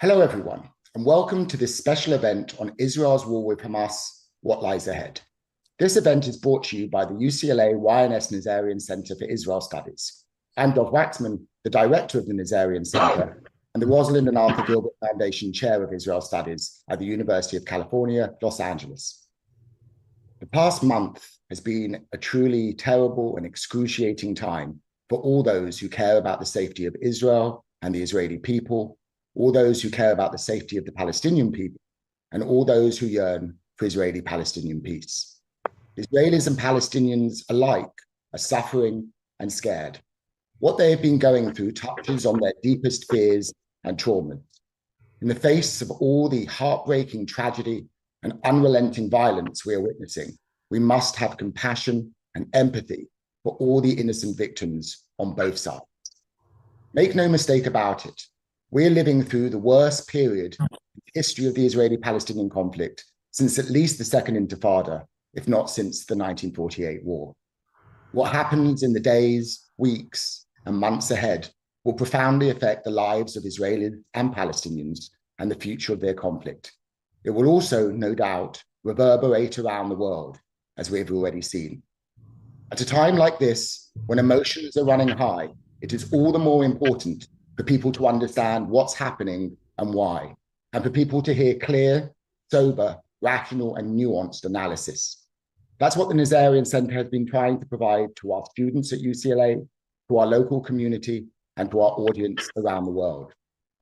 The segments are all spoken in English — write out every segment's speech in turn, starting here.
Hello, everyone, and welcome to this special event on Israel's war with Hamas, What Lies Ahead. This event is brought to you by the UCLA Y&S Nazarian Center for Israel Studies. I'm Dov Waxman, the director of the Nazarian Center, and the Rosalind and Arthur Gilbert Foundation Chair of Israel Studies at the University of California, Los Angeles. The past month has been a truly terrible and excruciating time for all those who care about the safety of Israel and the Israeli people, all those who care about the safety of the Palestinian people, and all those who yearn for Israeli-Palestinian peace. Israelis and Palestinians alike are suffering and scared. What they have been going through touches on their deepest fears and traumas. In the face of all the heartbreaking tragedy and unrelenting violence we are witnessing, we must have compassion and empathy for all the innocent victims on both sides. Make no mistake about it, we're living through the worst period in the history of the Israeli-Palestinian conflict since at least the Second Intifada, if not since the 1948 war. What happens in the days, weeks, and months ahead will profoundly affect the lives of Israelis and Palestinians and the future of their conflict. It will also, no doubt, reverberate around the world, as we have already seen. At a time like this, when emotions are running high, it is all the more important for people to understand what's happening and why, and for people to hear clear, sober, rational, and nuanced analysis. That's what the Nazarian Center has been trying to provide to our students at UCLA, to our local community, and to our audience around the world.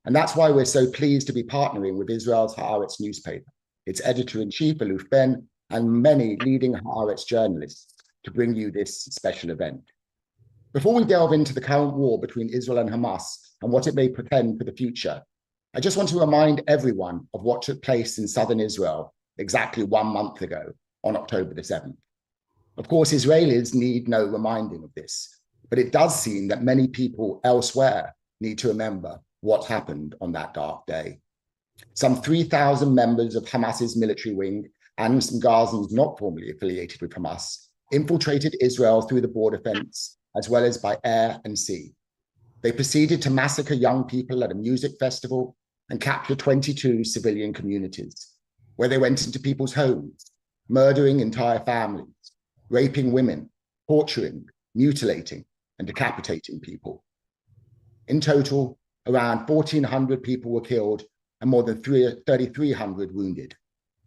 And that's why we're so pleased to be partnering with Israel's Haaretz newspaper, its editor-in-chief, Aluf Ben, and many leading Haaretz journalists to bring you this special event. Before we delve into the current war between Israel and Hamas and what it may portend for the future, I just want to remind everyone of what took place in southern Israel exactly 1 month ago on October the 7th. Of course, Israelis need no reminding of this, but it does seem that many people elsewhere need to remember what happened on that dark day. Some 3,000 members of Hamas's military wing and some Gazans not formally affiliated with Hamas infiltrated Israel through the border fence, as well as by air and sea. They proceeded to massacre young people at a music festival and capture 22 civilian communities, where they went into people's homes, murdering entire families, raping women, torturing, mutilating, and decapitating people. In total, around 1,400 people were killed and more than 3,300 wounded.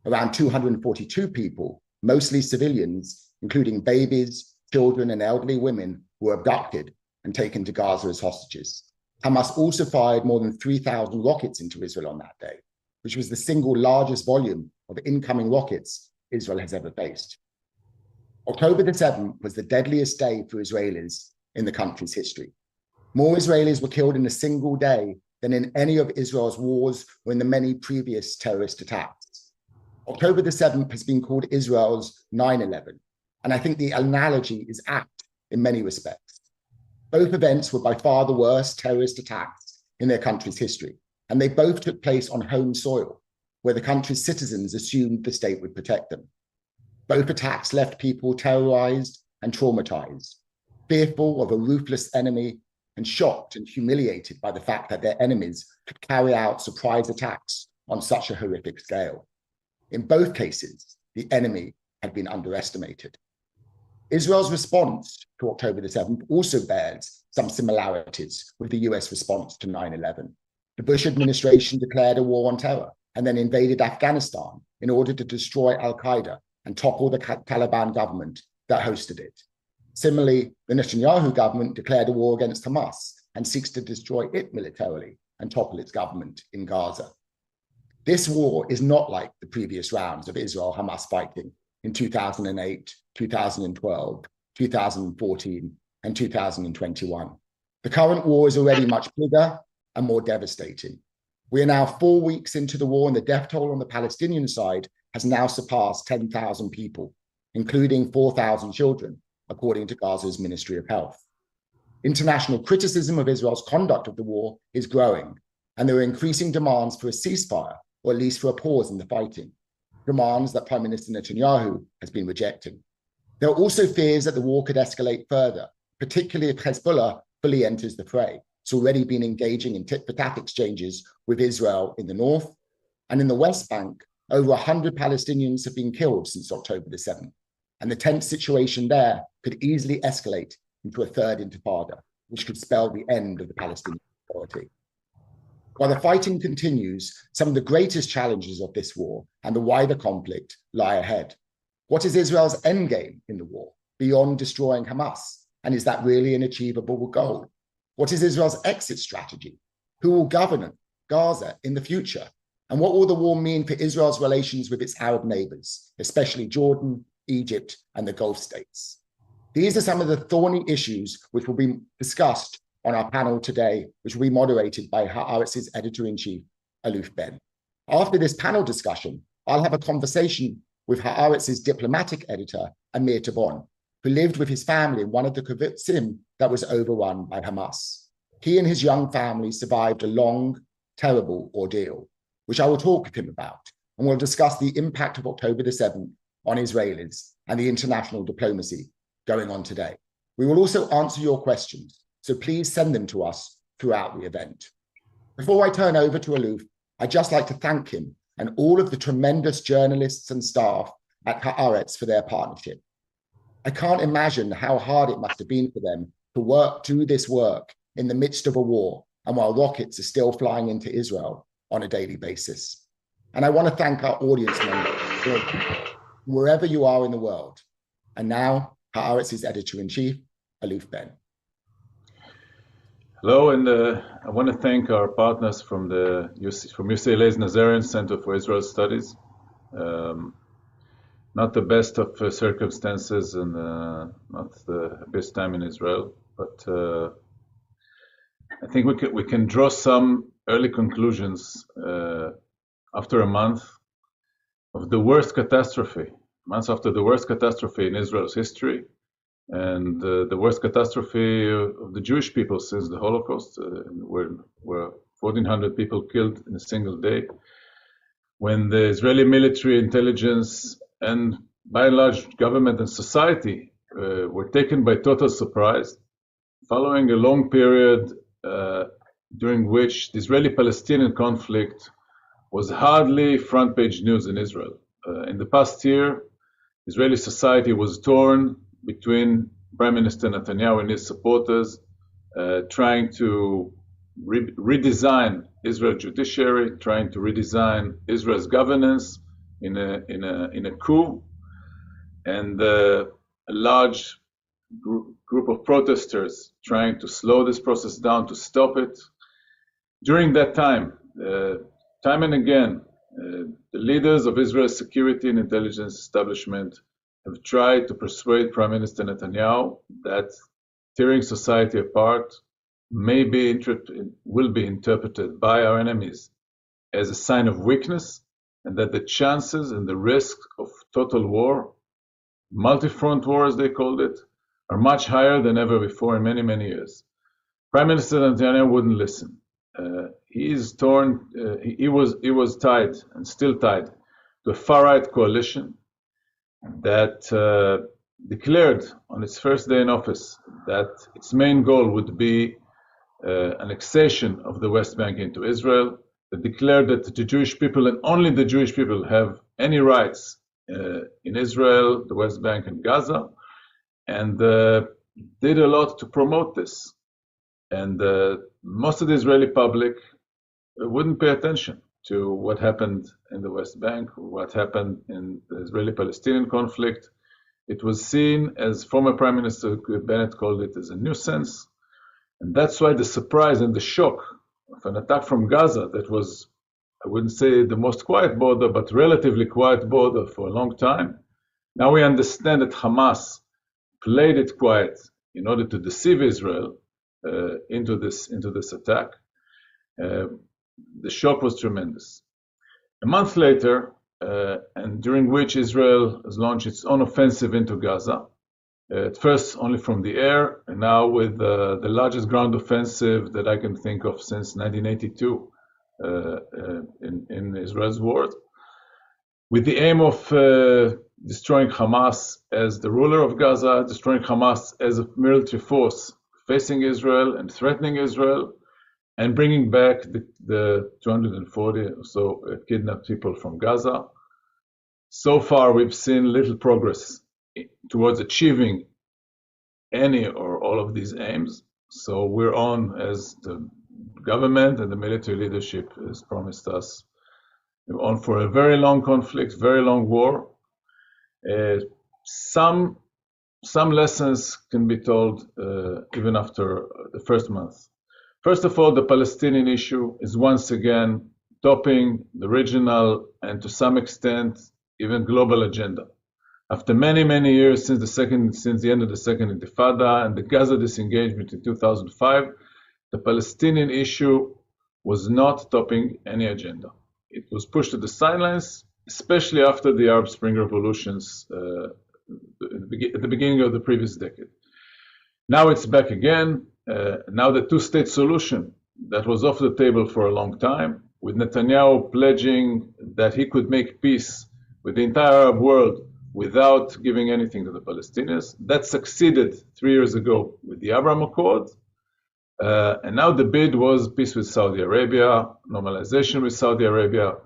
Around 242 people, mostly civilians, including babies, children, and elderly women, were abducted and taken to Gaza as hostages. Hamas also fired more than 3,000 rockets into Israel on that day, which was the single largest volume of incoming rockets Israel has ever faced. October the 7th was the deadliest day for Israelis in the country's history. More Israelis were killed in a single day than in any of Israel's wars or in the many previous terrorist attacks. October the 7th has been called Israel's 9/11, and I think the analogy is apt in many respects. Both events were by far the worst terrorist attacks in their country's history, and they both took place on home soil, where the country's citizens assumed the state would protect them. Both attacks left people terrorized and traumatized, fearful of a ruthless enemy, and shocked and humiliated by the fact that their enemies could carry out surprise attacks on such a horrific scale. In both cases, the enemy had been underestimated. Israel's response to October the 7th also bears some similarities with the US response to 9/11. The Bush administration declared a war on terror and then invaded Afghanistan in order to destroy al-Qaeda and topple the Taliban government that hosted it. Similarly, the Netanyahu government declared a war against Hamas and seeks to destroy it militarily and topple its government in Gaza. This war is not like the previous rounds of Israel-Hamas fighting in 2008, 2012, 2014, and 2021. The current war is already much bigger and more devastating. We are now 4 weeks into the war, and the death toll on the Palestinian side has now surpassed 10,000 people, including 4,000 children, according to Gaza's Ministry of Health. International criticism of Israel's conduct of the war is growing, and there are increasing demands for a ceasefire, or at least for a pause in the fighting, demands that Prime Minister Netanyahu has been rejecting. There are also fears that the war could escalate further, particularly if Hezbollah fully enters the fray, It's already been engaging in tit-for-tat exchanges with Israel in the north. And in the West Bank, over 100 Palestinians have been killed since October the 7th. And the tense situation there could easily escalate into a third intifada, which could spell the end of the Palestinian Authority. While the fighting continues, some of the greatest challenges of this war and the wider conflict lie ahead. What is Israel's endgame in the war beyond destroying Hamas? And is that really an achievable goal? What is Israel's exit strategy? Who will govern Gaza in the future? And what will the war mean for Israel's relations with its Arab neighbors, especially Jordan, Egypt, and the Gulf states? These are some of the thorny issues which will be discussed on our panel today, which will be moderated by Haaretz's editor-in-chief, Aluf Ben. After this panel discussion, I'll have a conversation with Haaretz's diplomatic editor, Amir Tabon, who lived with his family in one of the kibbutzim that was overrun by Hamas. He and his young family survived a long, terrible ordeal, which I will talk with him about, and we'll discuss the impact of October the 7th on Israelis and the international diplomacy going on today. We will also answer your questions, so please send them to us throughout the event. Before I turn over to Aluf, I'd just like to thank him and all of the tremendous journalists and staff at Haaretz for their partnership. I can't imagine how hard it must have been for them to do this work in the midst of a war and while rockets are still flying into Israel on a daily basis. And I want to thank our audience members wherever you are in the world. And now, Haaretz's editor-in-chief, Aluf Ben. Hello, and I want to thank our partners from UCLA Y&S Nazarian Center for Israel Studies. Not the best of circumstances and not the best time in Israel, but I think we can draw some early conclusions after a month of the worst catastrophe, months after the worst catastrophe in Israel's history, and the worst catastrophe of the Jewish people since the Holocaust, where 1,400 people killed in a single day, when the Israeli military, intelligence, and by and large government and society were taken by total surprise, following a long period during which the Israeli-Palestinian conflict was hardly front-page news in Israel. In the past year, Israeli society was torn between Prime Minister Netanyahu and his supporters, trying to redesign Israel's judiciary, trying to redesign Israel's governance in a coup, and a large group of protesters trying to slow this process down, to stop it. During that time, time and again, the leaders of Israel's security and intelligence establishment have tried to persuade Prime Minister Netanyahu that tearing society apart will be interpreted by our enemies as a sign of weakness, and that the chances and the risk of total war, multi-front war as they called it, are much higher than ever before in many, many years. Prime Minister Netanyahu wouldn't listen. He was tied and still tied to a far-right coalition that declared on its first day in office that its main goal would be annexation of the West Bank into Israel, that declared that the Jewish people and only the Jewish people have any rights in Israel, the West Bank, and Gaza, and did a lot to promote this. And most of the Israeli public wouldn't pay attention to what happened in the West Bank, what happened in the Israeli-Palestinian conflict. It was seen, as former Prime Minister Bennett called it, as a nuisance. And that's why the surprise and the shock of an attack from Gaza that was, I wouldn't say the most quiet border, but relatively quiet border for a long time. Now we understand that Hamas played it quiet in order to deceive Israel into this attack. The shock was tremendous. A month later, and during which Israel has launched its own offensive into Gaza, at first only from the air, and now with the largest ground offensive that I can think of since 1982 in Israel's war, with the aim of destroying Hamas as the ruler of Gaza, destroying Hamas as a military force facing Israel and threatening Israel, and bringing back the 240 or so kidnapped people from Gaza. So far, we've seen little progress towards achieving any or all of these aims. So we're on, as the government and the military leadership has promised us, we're on for a very long conflict, very long war. Some lessons can be told even after the first month. First of all, the Palestinian issue is once again topping the regional and to some extent even global agenda. After many, many years since the end of the Second Intifada and the Gaza disengagement in 2005, the Palestinian issue was not topping any agenda. It was pushed to the sidelines, especially after the Arab Spring revolutions at the beginning of the previous decade. Now it's back again. Now the two-state solution that was off the table for a long time, with Netanyahu pledging that he could make peace with the entire Arab world without giving anything to the Palestinians. That succeeded 3 years ago with the Abraham Accord. And now the bid was peace with Saudi Arabia, normalization with Saudi Arabia.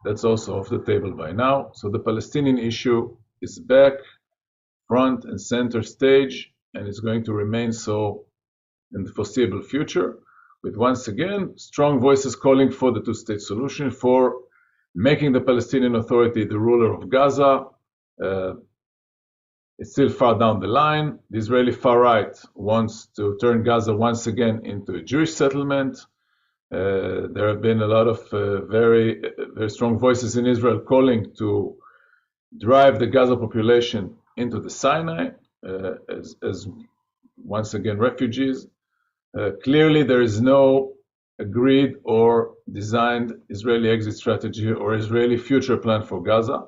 That's also off the table by now. So the Palestinian issue is back, front and center stage, and is going to remain so in the foreseeable future, with once again strong voices calling for the two-state solution, for making the Palestinian Authority the ruler of Gaza. It's still far down the line. The Israeli far right wants to turn Gaza once again into a Jewish settlement. There have been a lot of very strong voices in Israel calling to drive the Gaza population into the Sinai as once again refugees. Clearly, there is no agreed or designed Israeli exit strategy or Israeli future plan for Gaza.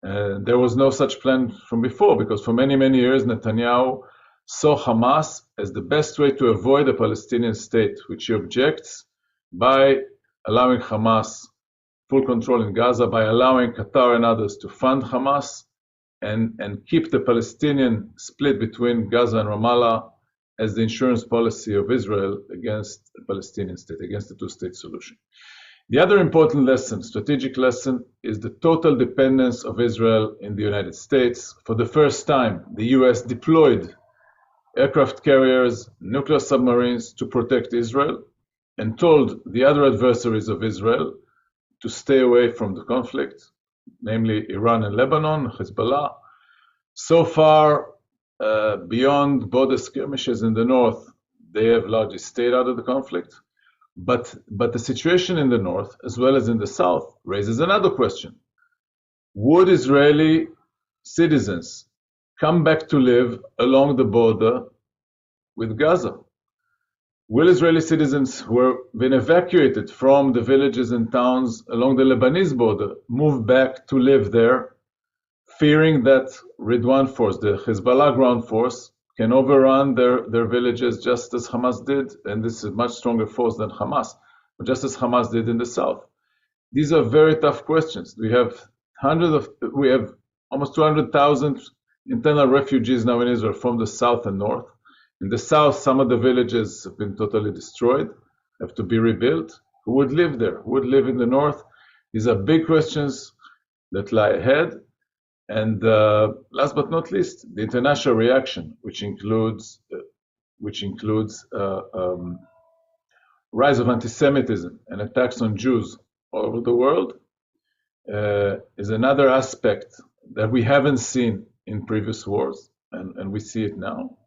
There was no such plan from before, because for many, many years, Netanyahu saw Hamas as the best way to avoid a Palestinian state, which he objects, by allowing Hamas full control in Gaza, by allowing Qatar and others to fund Hamas and keep the Palestinian split between Gaza and Ramallah as the insurance policy of Israel against the Palestinian state, against the two-state solution. The other important lesson, strategic lesson, is the total dependence of Israel in the United States. For the first time, the US deployed aircraft carriers, nuclear submarines to protect Israel, and told the other adversaries of Israel to stay away from the conflict, namely Iran and Lebanon, Hezbollah. So far, beyond border skirmishes in the north, they have largely stayed out of the conflict. But the situation in the north, as well as in the south, raises another question. Would Israeli citizens come back to live along the border with Gaza? Will Israeli citizens who have been evacuated from the villages and towns along the Lebanese border move back to live there, fearing that Ridwan force, the Hezbollah ground force, can overrun their villages just as Hamas did, and this is a much stronger force than Hamas, but just as Hamas did in the south? These are very tough questions. We have almost 200,000 internal refugees now in Israel from the south and north. In the south, some of the villages have been totally destroyed, have to be rebuilt. Who would live there? Who would live in the north? These are big questions that lie ahead. And last but not least, the international reaction, which includes rise of anti-Semitism and attacks on Jews all over the world, is another aspect that we haven't seen in previous wars, and we see it now.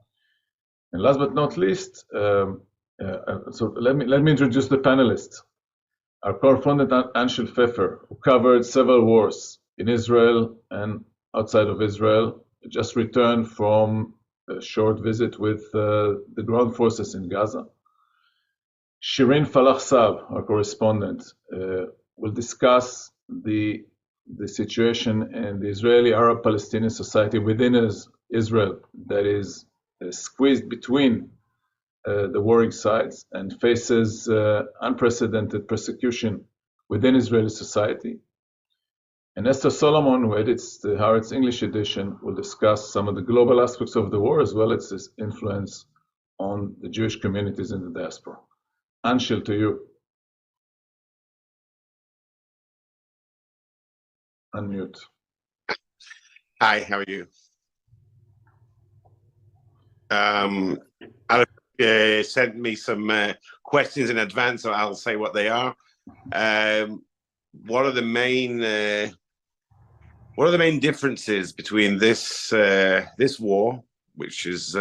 And last but not least, so let me introduce the panelists. Our correspondent Anshel Pfeffer, who covered several wars in Israel and outside of Israel, just returned from a short visit with the ground forces in Gaza. Shirin Falach-Saab, our correspondent, will discuss the situation in the Israeli Arab-Palestinian society within Israel that is squeezed between the warring sides and faces unprecedented persecution within Israeli society. And Esther Solomon, who edits the Haaretz English edition, will discuss some of the global aspects of the war, as well as its influence on the Jewish communities in the diaspora. Anshel, to you. Unmute. Hi, how are you? Alex sent me some questions in advance, so I'll say what they are. What are the main differences between this war, which is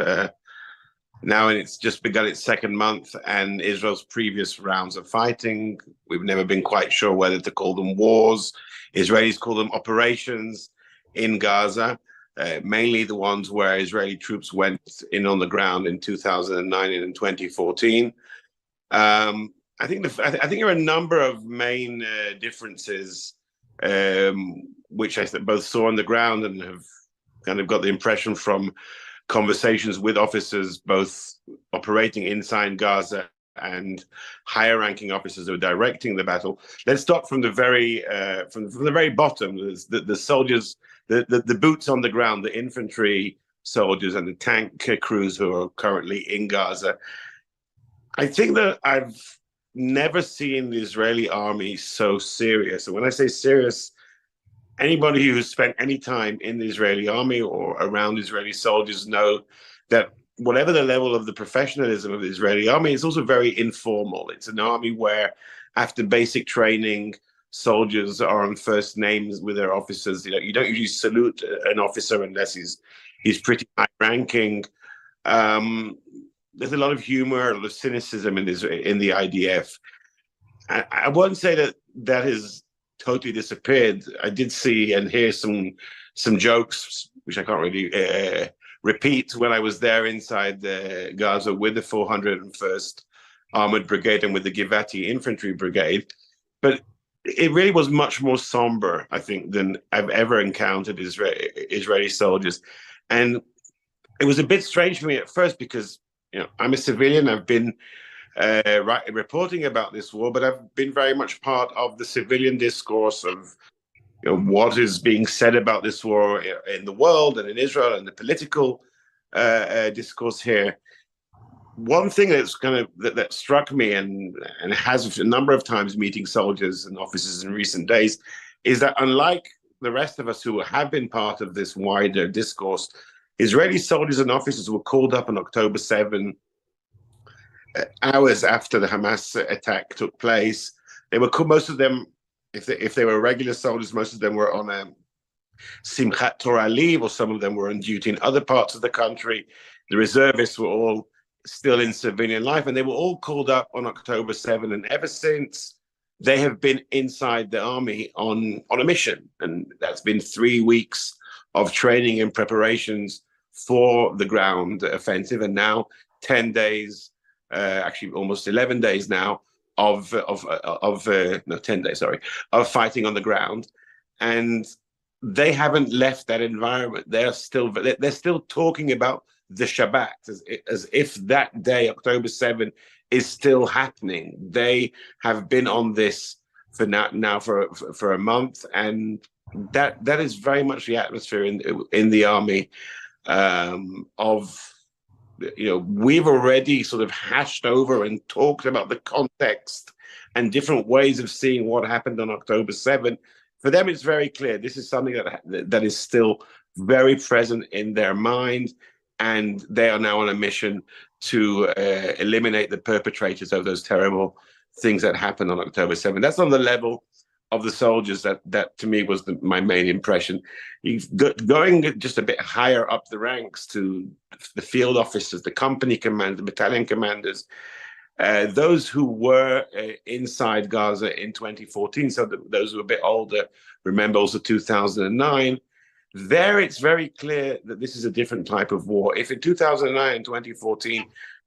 now it's just begun its second month, and Israel's previous rounds of fighting? We've never been quite sure whether to call them wars. Israelis call them operations in Gaza, mainly the ones where Israeli troops went in on the ground in 2009 and in 2014. I think there are a number of main differences, which I both saw on the ground and have kind of got the impression from conversations with officers both operating inside Gaza and higher-ranking officers who are directing the battle. Let's start from the very from the very bottom. The soldiers, the boots on the ground, the infantry soldiers and the tank crews who are currently in Gaza. I think that I've never seen the Israeli army so serious. And when I say serious, anybody who's spent any time in the Israeli army or around Israeli soldiers know that whatever the level of the professionalism of the Israeli army, it's also very informal. It's an army where, after basic training, soldiers are on first names with their officers. You know, you don't usually salute an officer unless he's pretty high ranking. There's a lot of humor, a lot of cynicism in the IDF. I won't say that has totally disappeared. I did see and hear some jokes, which I can't really repeat, when I was there inside Gaza with the 401st Armored Brigade and with the Givati Infantry Brigade. But it really was much more somber, I think, than I've ever encountered Israeli soldiers. And it was a bit strange for me at first because, you know, I'm a civilian. I've been reporting about this war, but I've been very much part of the civilian discourse of, you know, what is being said about this war in the world and in Israel and the political discourse here. One thing that's kind of that struck me and has a number of times meeting soldiers and officers in recent days is that, unlike the rest of us who have been part of this wider discourse, Israeli soldiers and officers were called up on October 7, hours after the Hamas attack took place. They were most of them, if they were regular soldiers, most of them were on a Simchat Torah leave, or some of them were on duty in other parts of the country. The reservists were all still in civilian life, and they were all called up on October 7. And ever since, they have been inside the army on a mission. And that's been 3 weeks of training and preparations for the ground offensive, and now 10 days, actually almost 11 days now of 10 days, sorry, of fighting on the ground. And they haven't left that environment. They're still talking about the Shabbat as if that day, October 7, is still happening. They have been on this for now for a month, and that is very much the atmosphere in the army. We've already sort of hashed over and talked about the context and different ways of seeing what happened on October 7. For them, it's very clear. This is something that is still very present in their mind, and they are now on a mission to eliminate the perpetrators of those terrible things that happened on October 7. That's on the level of the soldiers that to me was my main impression. Going just a bit higher up the ranks to the field officers, the company commanders, the battalion commanders, those who were inside Gaza in 2014, so those who are a bit older remember also 2009. There it's very clear that this is a different type of war. If in 2009 and 2014,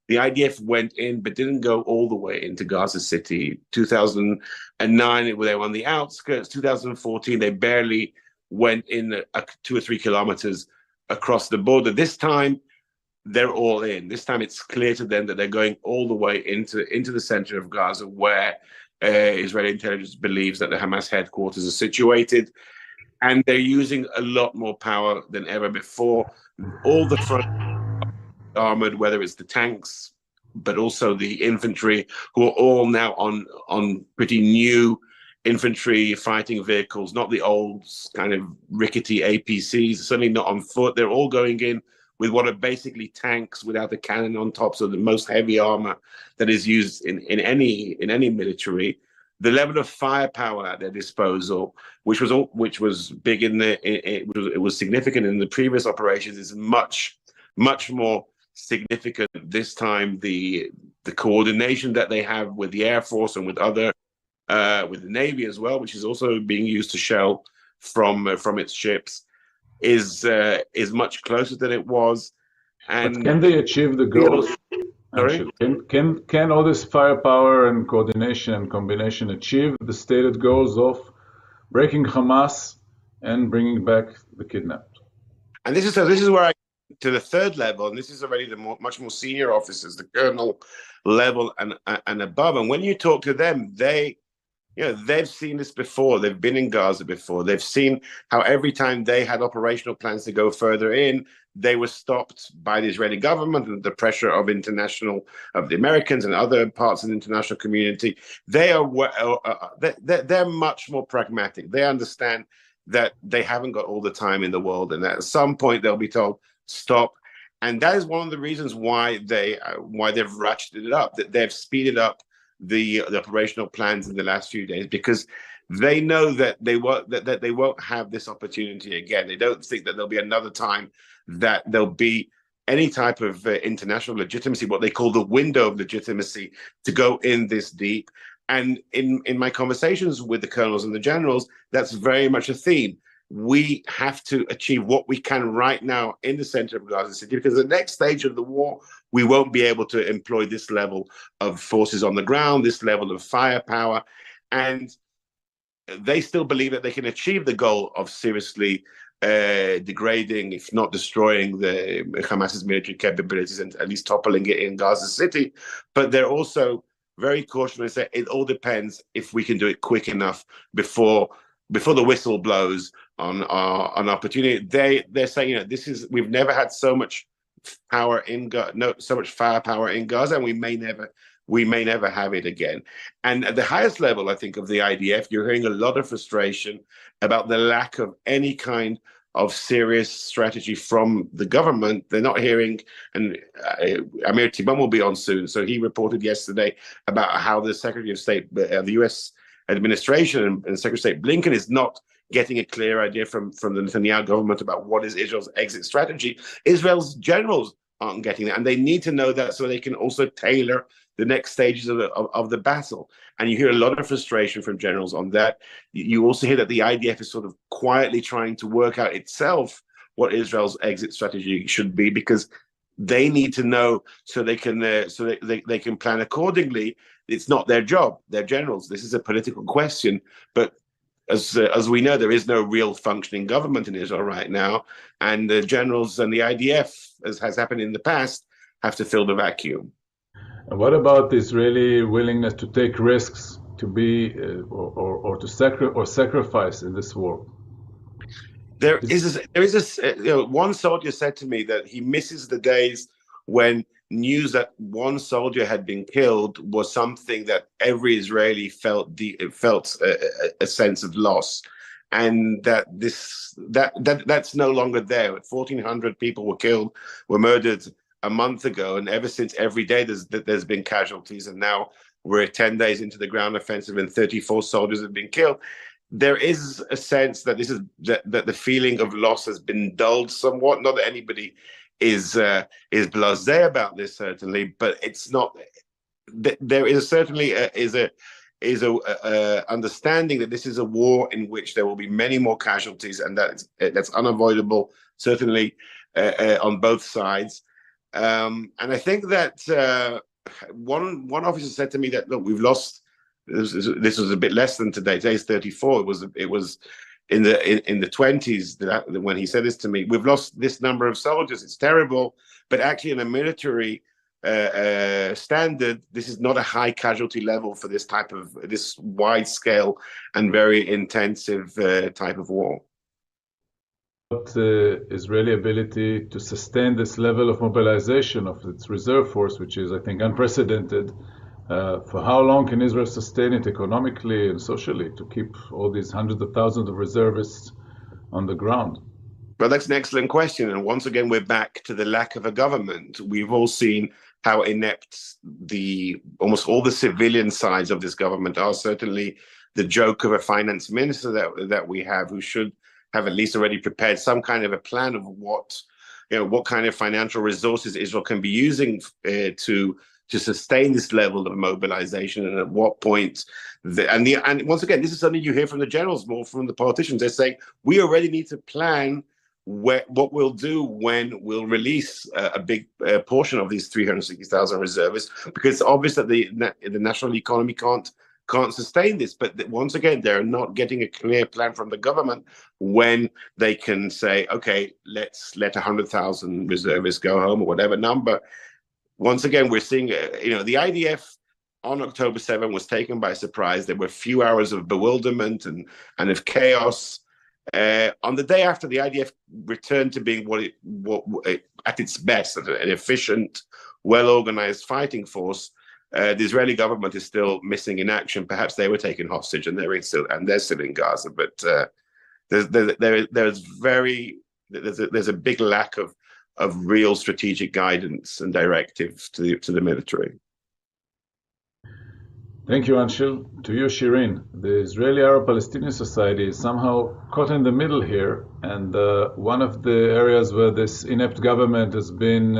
the IDF went in but didn't go all the way into Gaza City. 2009, they were on the outskirts. 2014, they barely went in 2 or 3 kilometers across the border. This time, they're all in. This time, it's clear to them that they're going all the way into the center of Gaza, where Israeli intelligence believes that the Hamas headquarters are situated. And they're using a lot more power than ever before. All the front armored, whether it's the tanks, but also the infantry, who are all now on pretty new infantry fighting vehicles, not the old kind of rickety APCs, certainly not on foot. They're all going in with what are basically tanks without a cannon on top, so the most heavy armor that is used in any military. The level of firepower at their disposal, which was big it was significant in the previous operations, is much more significant this time. The coordination that they have with the Air Force and with the Navy as well, which is also being used to shell from its ships, is much closer than it was. And but can they achieve the goals? Sorry? Can all this firepower and coordination and combination achieve the stated goals of breaking Hamas and bringing back the kidnapped? And this is where I to the third level, and this is already the much more senior officers, the colonel level and above. And when you talk to them, they've seen this before. They've been in Gaza before. They've seen how every time they had operational plans to go further in, they were stopped by the Israeli government and the pressure of the Americans and other parts of the international community. They're much more pragmatic. They understand that they haven't got all the time in the world, and that at some point they'll be told stop. And that is one of the reasons why they've ratcheted it up. That they've speeded up the operational plans in the last few days, because they know that they won't have this opportunity again. They don't think that there'll be another time that there'll be any type of international legitimacy, what they call the window of legitimacy, to go in this deep. And in my conversations with the colonels and the generals, that's very much a theme. We have to achieve what we can right now in the center of Gaza City, because the next stage of the war, we won't be able to employ this level of forces on the ground, this level of firepower. And they still believe that they can achieve the goal of seriously degrading, if not destroying, the Hamas's military capabilities and at least toppling it in Gaza City. But they're also very cautious and say it all depends if we can do it quick enough before the whistle blows on opportunity. They're saying, we've never had so much power so much firepower in Gaza, and we may never have it again. And at the highest level, I think, of the IDF, you're hearing a lot of frustration about the lack of any kind of serious strategy from the government. They're not hearing, and Amir Tibon will be on soon, so he reported yesterday about how the Secretary of State, the U.S. administration and Secretary of State Blinken is not getting a clear idea from the Netanyahu government about what is Israel's exit strategy. Israel's generals aren't getting that, and they need to know that so they can also tailor the next stages of the battle. And you hear a lot of frustration from generals on that. You also hear that the IDF is sort of quietly trying to work out itself what Israel's exit strategy should be, because they need to know so they can plan accordingly. It's not their job. They're generals. This is a political question, but as we know, there is no real functioning government in Israel right now, and the generals and the IDF, as has happened in the past, have to fill the vacuum. And what about the Israeli willingness to take risks, to be or to sacrifice in this war? There is one soldier said to me that he misses the days when news that one soldier had been killed was something that every Israeli felt a sense of loss, and that's no longer there. 1,400 people were murdered a month ago, and ever since, every day there's been casualties, and now we're 10 days into the ground offensive and 34 soldiers have been killed. There is a sense that that the feeling of loss has been dulled somewhat. Not that anybody is blasé about this, certainly, but it's not. There is certainly a understanding that this is a war in which there will be many more casualties, and that's unavoidable, certainly on both sides. And I think that one officer said to me that, look, we've lost. This was a bit less than today. Today's 34. It was in the 20s when he said this to me. We've lost this number of soldiers. It's terrible, but actually, in a military standard, this is not a high casualty level for this wide scale and very intensive type of war. Israeli ability to sustain this level of mobilization of its reserve force, which is, I think, unprecedented. For how long can Israel sustain it economically and socially to keep all these hundreds of thousands of reservists on the ground? Well, that's an excellent question. And once again, we're back to the lack of a government. We've all seen how inept almost all the civilian sides of this government are. Certainly the joke of a finance minister that we have, who should have at least already prepared some kind of a plan of what kind of financial resources Israel can be using to sustain this level of mobilization, and at what point. And once again, this is something you hear from the generals, more from the politicians. They're saying we already need to plan what we'll do when we'll release a big portion of these 360,000 reservists, because it's obvious that the national economy can't sustain this. But once again, they're not getting a clear plan from the government when they can say, okay, let's let 100,000 reservists go home, or whatever number. Once again, we're seeing, the IDF on October 7 was taken by surprise. There were a few hours of bewilderment and of chaos. On the day after, the IDF returned to being what at its best, an efficient, well-organized fighting force. The Israeli government is still missing in action. Perhaps they were taken hostage and they're still in Gaza. But there's a big lack of real strategic guidance and directive to the military. Thank you, Anshel. To you, Shirin. The Israeli Arab-Palestinian Society is somehow caught in the middle here, and one of the areas where this inept government has been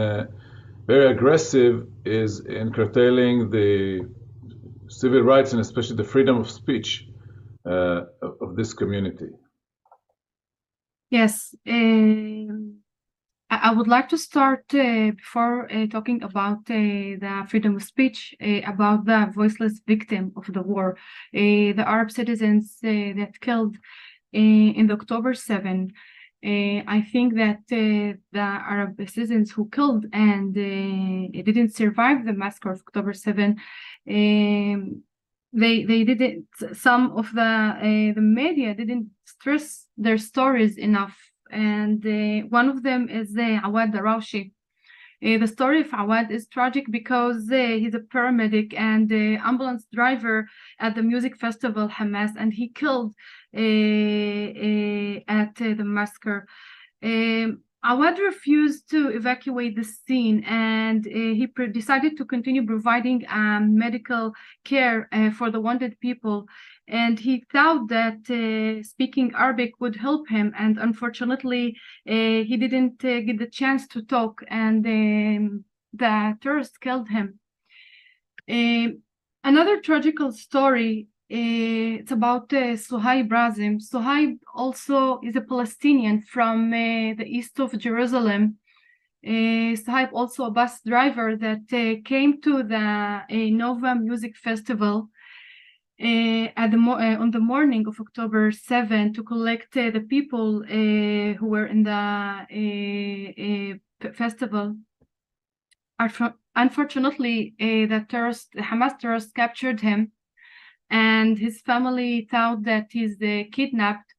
very aggressive is in curtailing the civil rights and especially the freedom of speech of this community. Yes. I would like to start before talking about the freedom of speech, about the voiceless victim of the war, the Arab citizens that killed in the October 7. I think that the Arab citizens who killed and didn't survive the massacre of October 7, they didn't. Some of the media didn't stress their stories enough. And one of them is Awad Darawshi. The story of Awad is tragic because he's a paramedic and ambulance driver at the music festival Hamas, and he killed at the massacre. Awad refused to evacuate the scene, and he decided to continue providing medical care for the wounded people. And he thought that speaking Arabic would help him, and unfortunately, he didn't get the chance to talk, and the terrorists killed him. Another tragical story, it's about Suhaib Razim. Suhaib also is a Palestinian from the east of Jerusalem. Suhaib also a bus driver that came to the Nova Music Festival on the morning of October 7 to collect the people who were in the festival. Unfortunately, the Hamas terrorists captured him, and his family thought that he's kidnapped.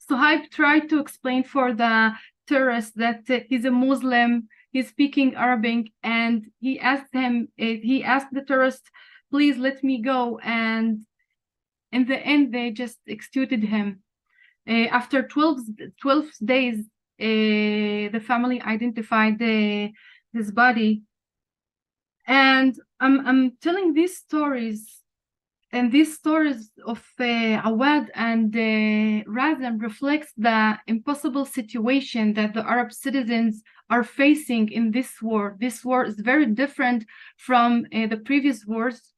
Suhaib tried to explain for the terrorists that he's a Muslim. He's speaking Arabic, and he asked the terrorist, please let me go. And in the end, they just executed him. After 12 days, the family identified his body. And I'm telling these stories, and these stories of Awad and Razem reflects the impossible situation that the Arab citizens are facing in this war. This war is very different from the previous wars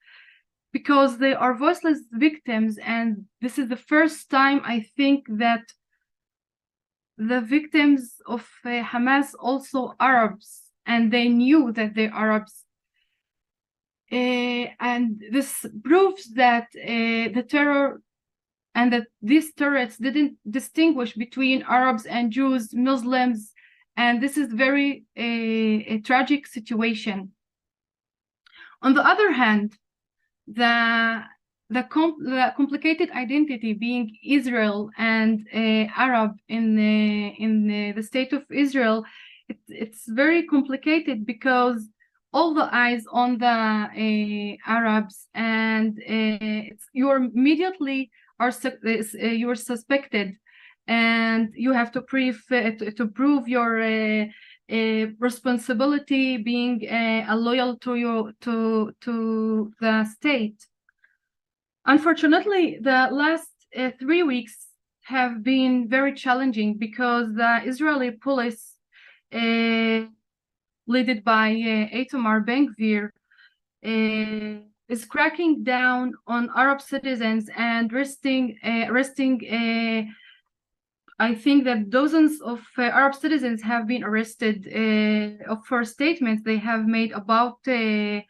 because they are voiceless victims, and this is the first time I think that the victims of Hamas also Arabs, and they knew that they're Arabs. And this proves that the terror and that these terrorists didn't distinguish between Arabs and Jews, Muslims, and this is very a tragic situation. On the other hand, the the complicated identity being Israel and Arab in the state of Israel, it's very complicated because all the eyes on the Arabs, and you're immediately you're suspected, and you have to prove your responsibility being loyal to the state. Unfortunately, the last 3 weeks have been very challenging because the Israeli police, led by Itamar Ben-Gvir, is cracking down on Arab citizens and arresting I think that dozens of Arab citizens have been arrested for statements they have made about the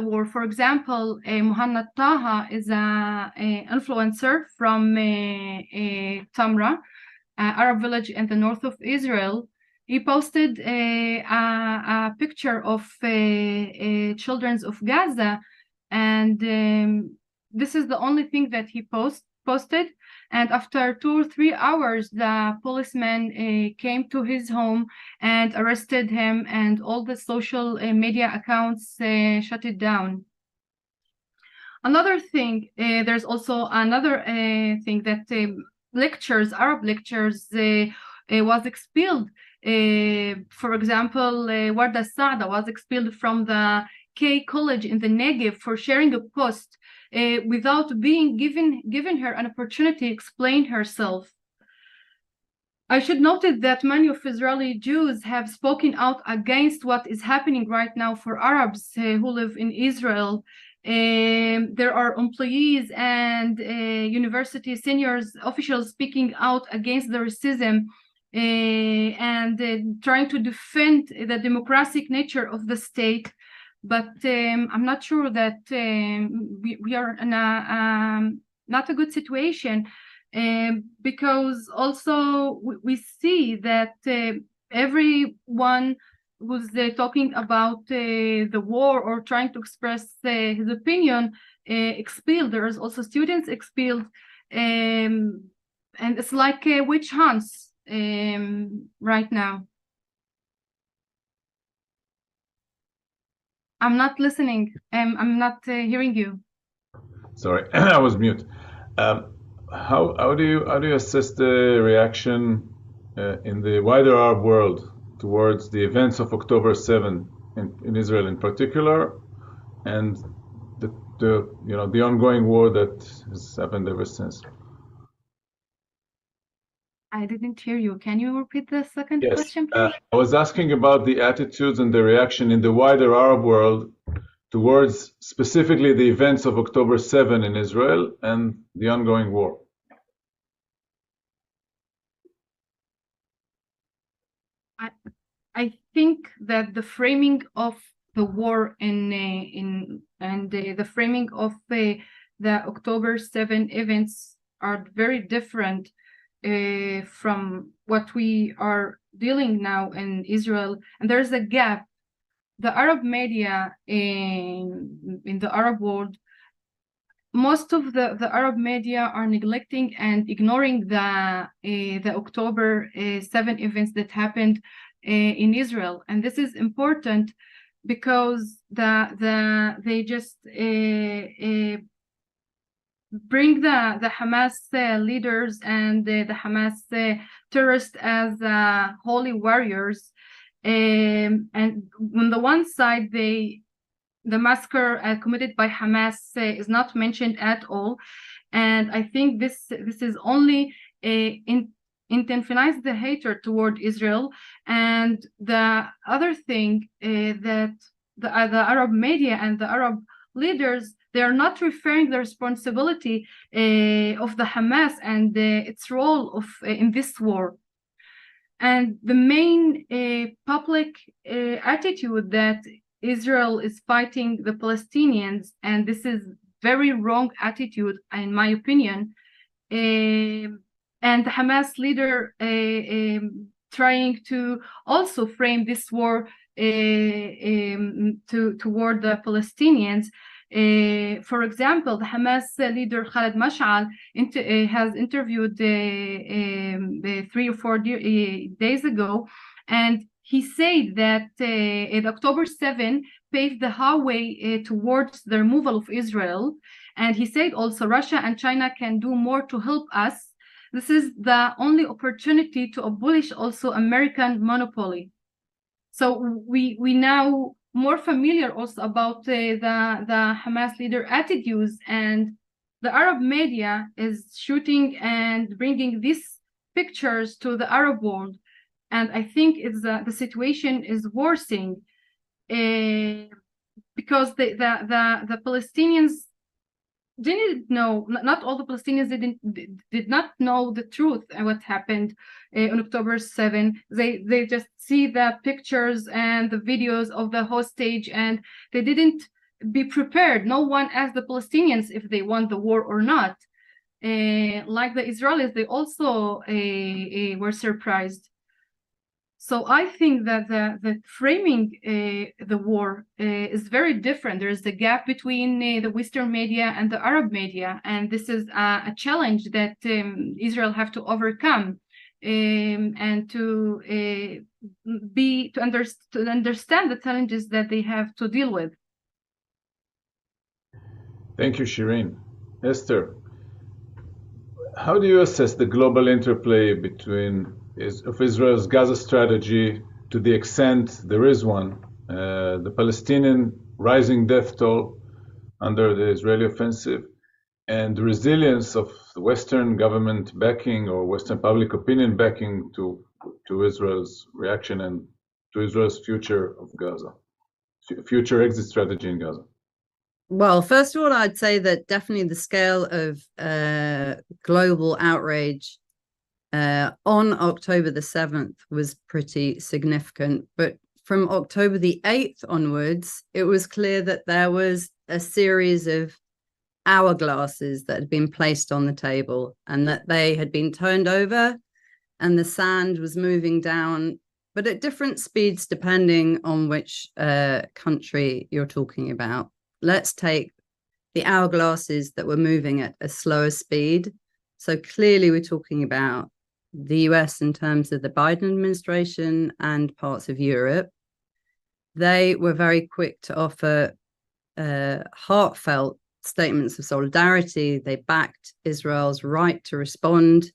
war. For example, Muhannad Taha is an influencer from Tamra, Arab village in the north of Israel. He posted a picture of children of Gaza, and this is the only thing that he posted. And after 2 or 3 hours, the policeman came to his home and arrested him, and all the social media accounts shut it down. Another thing, there's also another thing that Arab lectures was expelled. For example, Warda Saada was expelled from the K College in the Negev for sharing a post without being given her an opportunity to explain herself. I should note that many of Israeli Jews have spoken out against what is happening right now for Arabs who live in Israel. There are employees and university seniors, officials speaking out against the racism and trying to defend the democratic nature of the state. But I'm not sure that we are in a not a good situation, because also we see that everyone who's talking about the war or trying to express his opinion expelled. There's also students expelled, and it's like witch hunts right now. I'm not listening. I'm not hearing you. Sorry, I was mute. How do you assess the reaction in the wider Arab world towards the events of October 7 in Israel in particular, and the ongoing war that has happened ever since? I didn't hear you. Can you repeat the second Yes. question, please? I was asking about the attitudes and the reaction in the wider Arab world towards specifically the events of October 7 in Israel and the ongoing war. I think that the framing of the war and the framing of the October 7 events are very different from what we are dealing now in Israel, and there's a gap. The Arab media in the Arab world, most of the Arab media are neglecting and ignoring the October 7 events that happened in Israel, and this is important because they just bring the Hamas leaders and the Hamas terrorists as holy warriors, and on the one side the massacre committed by Hamas is not mentioned at all, and I think this is only intensifies the hatred toward Israel. And the other thing that the Arab media and the Arab leaders, they are not referring the responsibility of the Hamas and its role in this war. And the main public attitude that Israel is fighting the Palestinians, and this is very wrong attitude in my opinion, and the Hamas leader trying to also frame this war toward the Palestinians. For example, the Hamas leader Khaled Mash'al has interviewed 3 or 4 days ago, and he said that October 7 paved the highway towards the removal of Israel. And he said also Russia and China can do more to help us. This is the only opportunity to abolish also American monopoly. So we now more familiar also about the Hamas leader attitudes, and the Arab media is shooting and bringing these pictures to the Arab world. And I think it's the situation is worsening because the Palestinians didn't know, not all the Palestinians did not know the truth and what happened on October 7. They just see the pictures and the videos of the hostage, and they didn't be prepared. No one asked the Palestinians if they want the war or not. Like the Israelis, they also were surprised. So I think that the framing the war is very different. There is a gap between the Western media and the Arab media, and this is a challenge that Israel have to overcome and to understand the challenges that they have to deal with. Thank you, Shireen. Esther, how do you assess the global interplay of Israel's Gaza strategy, to the extent there is one, the Palestinian rising death toll under the Israeli offensive, and the resilience of the Western government backing or Western public opinion backing to Israel's reaction and to Israel's future of Gaza, future exit strategy in Gaza? Well, first of all, I'd say that definitely the scale of global outrage on October the 7th was pretty significant. But from October the 8th onwards, it was clear that there was a series of hourglasses that had been placed on the table, and that they had been turned over and the sand was moving down, but at different speeds depending on which country you're talking about. Let's take the hourglasses that were moving at a slower speed. So clearly we're talking about the US in terms of the Biden administration and parts of Europe. They were very quick to offer heartfelt statements of solidarity. They backed Israel's right to respond.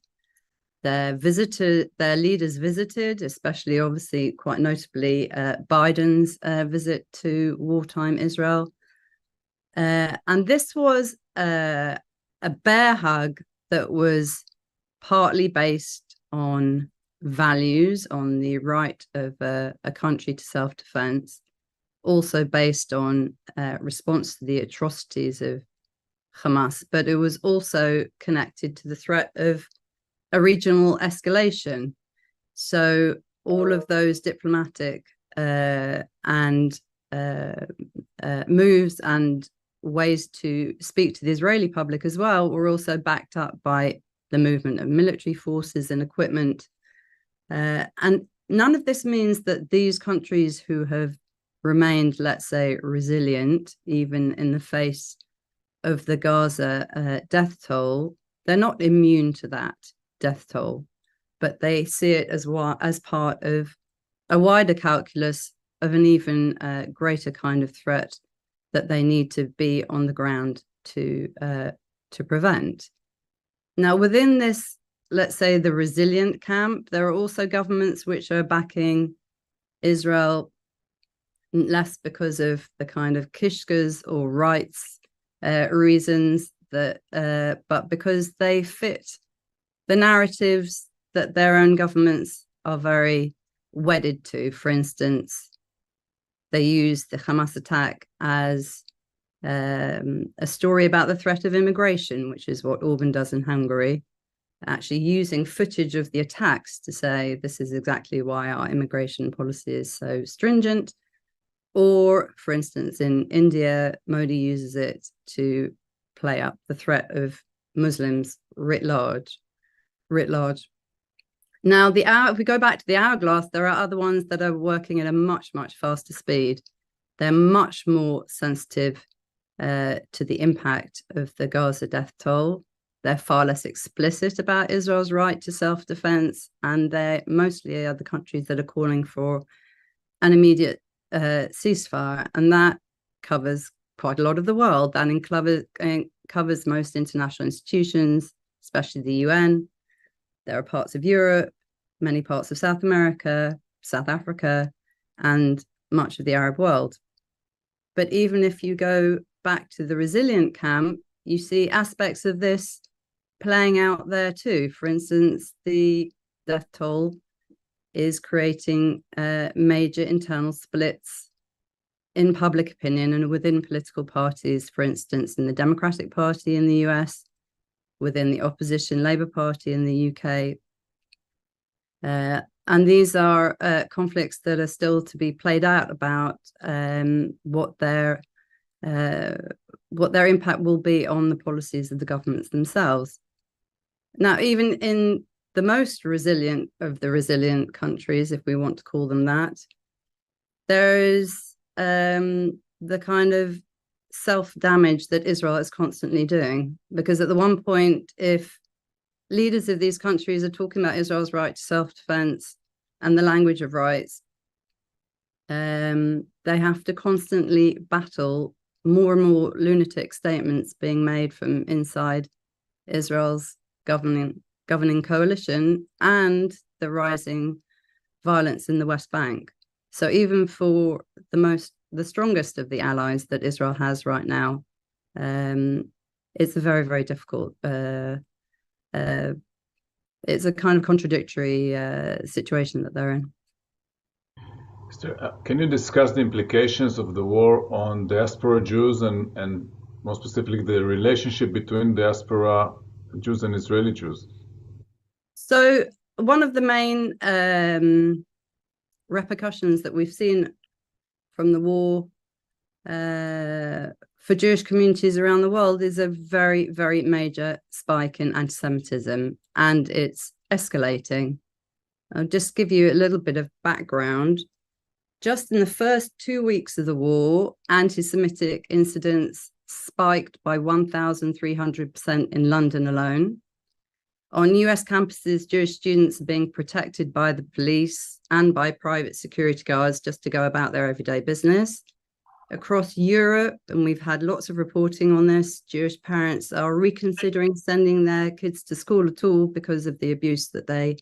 Their leaders visited, especially obviously quite notably Biden's visit to wartime Israel. And this was a bear hug that was partly based on values, on the right of a country to self-defense, also based on response to the atrocities of Hamas, but it was also connected to the threat of a regional escalation. So all of those diplomatic and moves and ways to speak to the Israeli public as well were also backed up by the movement of military forces and equipment. And none of this means that these countries who have remained, let's say, resilient, even in the face of the Gaza death toll, they're not immune to that death toll, but they see it as part of a wider calculus of an even greater kind of threat that they need to be on the ground to prevent. Now, within this, let's say, the resilient camp, there are also governments which are backing Israel less because of the kind of kishkas or rights reasons, but because they fit the narratives that their own governments are very wedded to. For instance, they use the Hamas attack as a story about the threat of immigration, which is what Orban does in Hungary, actually using footage of the attacks to say this is exactly why our immigration policy is so stringent. Or, for instance, in India, Modi uses it to play up the threat of Muslims writ large. Now, if we go back to the hourglass, there are other ones that are working at a much, much faster speed. They're much more sensitive to the impact of the Gaza death toll. They're far less explicit about Israel's right to self-defense, and they're mostly other countries that are calling for an immediate ceasefire, and that covers quite a lot of the world. That covers most international institutions, especially the UN. There are parts of Europe, many parts of South America, South Africa, and much of the Arab world. But even if you go back to the resilient camp, you see aspects of this playing out there too. For instance, the death toll is creating major internal splits in public opinion and within political parties, for instance, in the Democratic Party in the US, within the opposition Labour Party in the UK. And these are conflicts that are still to be played out about what their impact will be on the policies of the governments themselves. Now, even in the most resilient of the resilient countries, if we want to call them that, there is the kind of self-damage that Israel is constantly doing. Because at the one point, if leaders of these countries are talking about Israel's right to self-defense and the language of rights, they have to constantly battle more and more lunatic statements being made from inside Israel's governing coalition and the rising violence in the West Bank. So even for the strongest of the allies that Israel has right now, it's a very, very difficult. It's a kind of contradictory situation that they're in. Can you discuss the implications of the war on diaspora Jews and more specifically the relationship between diaspora Jews and Israeli Jews? So one of the main repercussions that we've seen from the war for Jewish communities around the world is a very, very major spike in anti-Semitism, and it's escalating. I'll just give you a little bit of background. Just in the first 2 weeks of the war, anti-Semitic incidents spiked by 1,300% in London alone. On US campuses, Jewish students are being protected by the police and by private security guards just to go about their everyday business. Across Europe, and we've had lots of reporting on this, Jewish parents are reconsidering sending their kids to school at all because of the abuse that they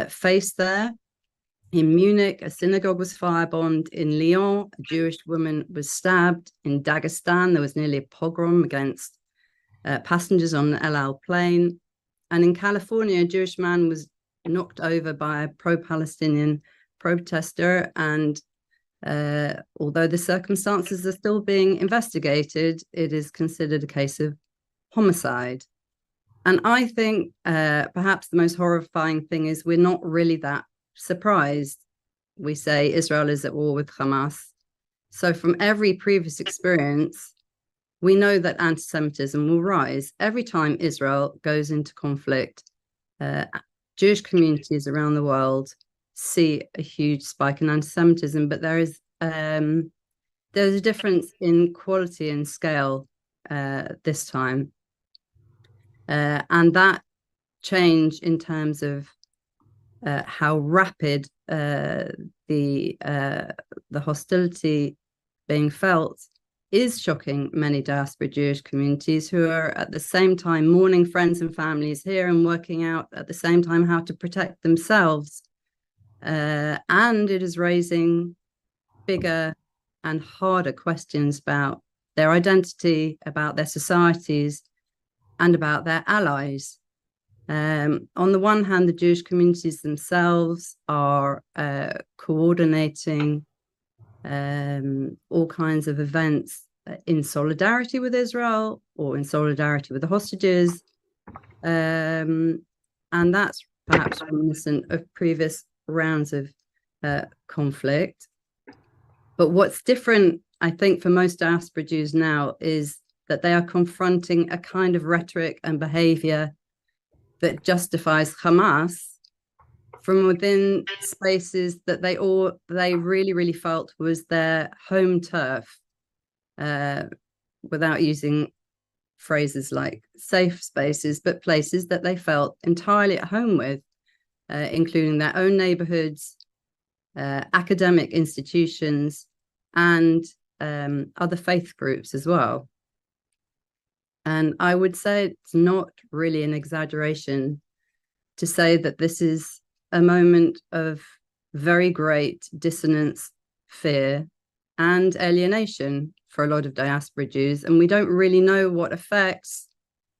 face there. In Munich, a synagogue was firebombed. In Lyon, a Jewish woman was stabbed. In Dagestan, there was nearly a pogrom against passengers on the El Al plane. And in California, a Jewish man was knocked over by a pro-Palestinian protester. And although the circumstances are still being investigated, it is considered a case of homicide. And I think perhaps the most horrifying thing is we're not really that surprised. We say Israel is at war with Hamas. So from every previous experience, we know that anti-Semitism will rise. Every time Israel goes into conflict, Jewish communities around the world see a huge spike in anti-Semitism, but there's a difference in quality and scale this time. And that change in terms of how rapid the hostility being felt is shocking many diaspora Jewish communities who are at the same time mourning friends and families here and working out at the same time how to protect themselves. And it is raising bigger and harder questions about their identity, about their societies, and about their allies. On the one hand, the Jewish communities themselves are coordinating all kinds of events in solidarity with Israel or in solidarity with the hostages. And that's perhaps reminiscent of previous rounds of conflict. But what's different, I think, for most diaspora Jews now is that they are confronting a kind of rhetoric and behavior that justifies Hamas from within spaces that they really, really felt was their home turf. without using phrases like safe spaces, but places that they felt entirely at home with, including their own neighborhoods, academic institutions, and other faith groups as well. And I would say it's not really an exaggeration to say that this is a moment of very great dissonance, fear, and alienation for a lot of diaspora Jews. And we don't really know what effects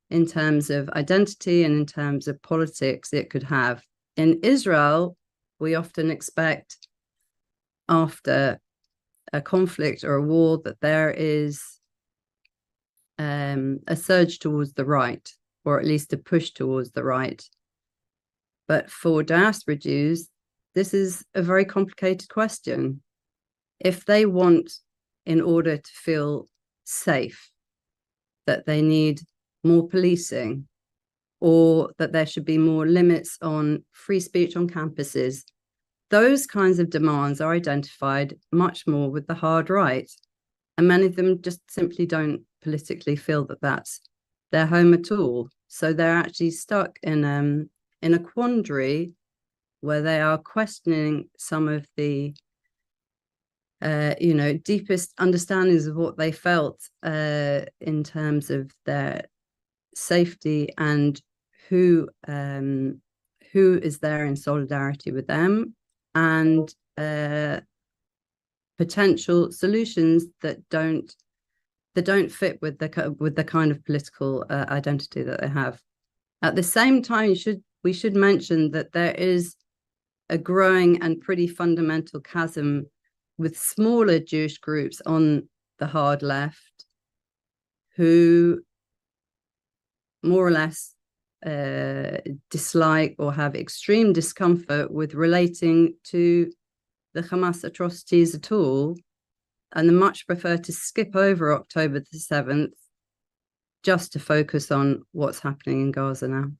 in terms of identity and in terms of politics it could have. In Israel, we often expect after a conflict or a war that there is a surge towards the right, or at least a push towards the right. But for diaspora Jews, this is a very complicated question. If they want, in order to feel safe, that they need more policing, or that there should be more limits on free speech on campuses, those kinds of demands are identified much more with the hard right. And many of them just simply don't politically feel that that's their home at all. So they're actually stuck in a quandary where they are questioning some of the deepest understandings of what they felt in terms of their safety and who is there in solidarity with them, and potential solutions that don't fit with the kind of political identity that they have. At the same time, we should mention that there is a growing and pretty fundamental chasm with smaller Jewish groups on the hard left who more or less dislike or have extreme discomfort with relating to the Hamas atrocities at all, and they much prefer to skip over October the 7th just to focus on what's happening in Gaza now.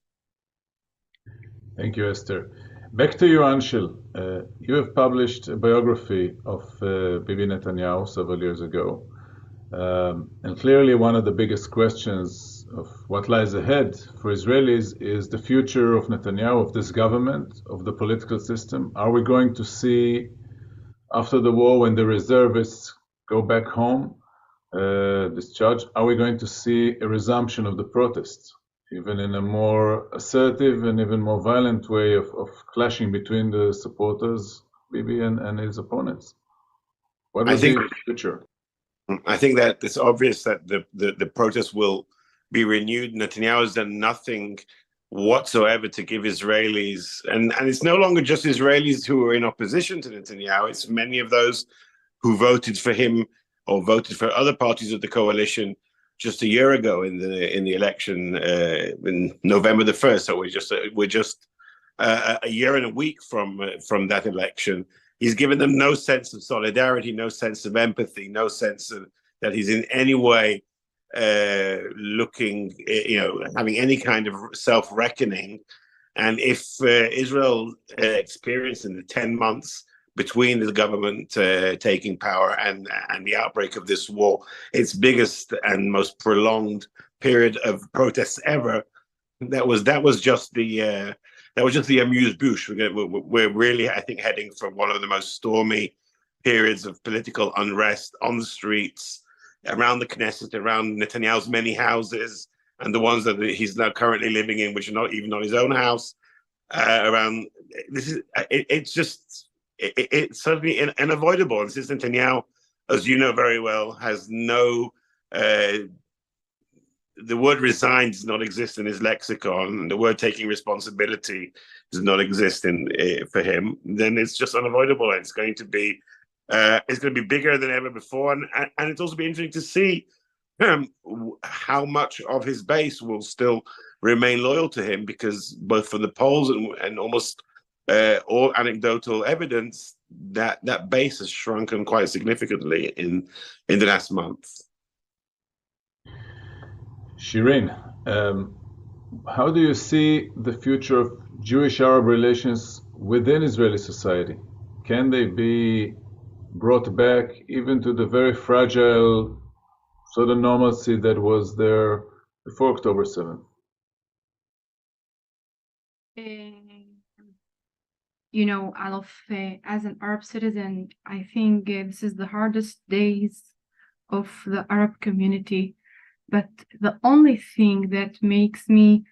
Thank you, Esther. Back to you, Anshel. You have published a biography of Bibi Netanyahu several years ago. And clearly one of the biggest questions of what lies ahead for Israelis is the future of Netanyahu, of this government, of the political system. Are we going to see, after the war, when the reservists go back home, discharged, are we going to see a resumption of the protests, even in a more assertive and even more violent way of clashing between the supporters, Bibi, and his opponents? What is the future? I think that it's obvious that the protests will be renewed. Netanyahu has done nothing whatsoever to give Israelis, and it's no longer just Israelis who are in opposition to Netanyahu, it's many of those who voted for him or voted for other parties of the coalition just a year ago in the election in November the 1st. So we're just a year and a week from that election. He's given them no sense of solidarity, no sense of empathy, no sense of that he's in any way looking, having any kind of self-reckoning. And if Israel experienced in the 10 months between the government taking power and the outbreak of this war, its biggest and most prolonged period of protests ever, that was just the amuse-bouche. We're really, I think, heading for one of the most stormy periods of political unrest on the streets, around the Knesset, around Netanyahu's many houses, and the ones that he's now currently living in, which are not even on his own house. It's certainly unavoidable. And since Netanyahu, as you know very well, has no, the word resigned does not exist in his lexicon, and the word taking responsibility does not exist for him, then it's just unavoidable. It's going to be bigger than ever before, and it's also be interesting to see how much of his base will still remain loyal to him, because both from the polls and almost all anecdotal evidence, that base has shrunken quite significantly in the last month. Shireen, how do you see the future of Jewish-Arab relations within Israeli society? Can they be brought back even to the very fragile the normalcy that was there before October 7th? You know, as an Arab citizen, I think this is the hardest days of the Arab community. But the only thing that makes me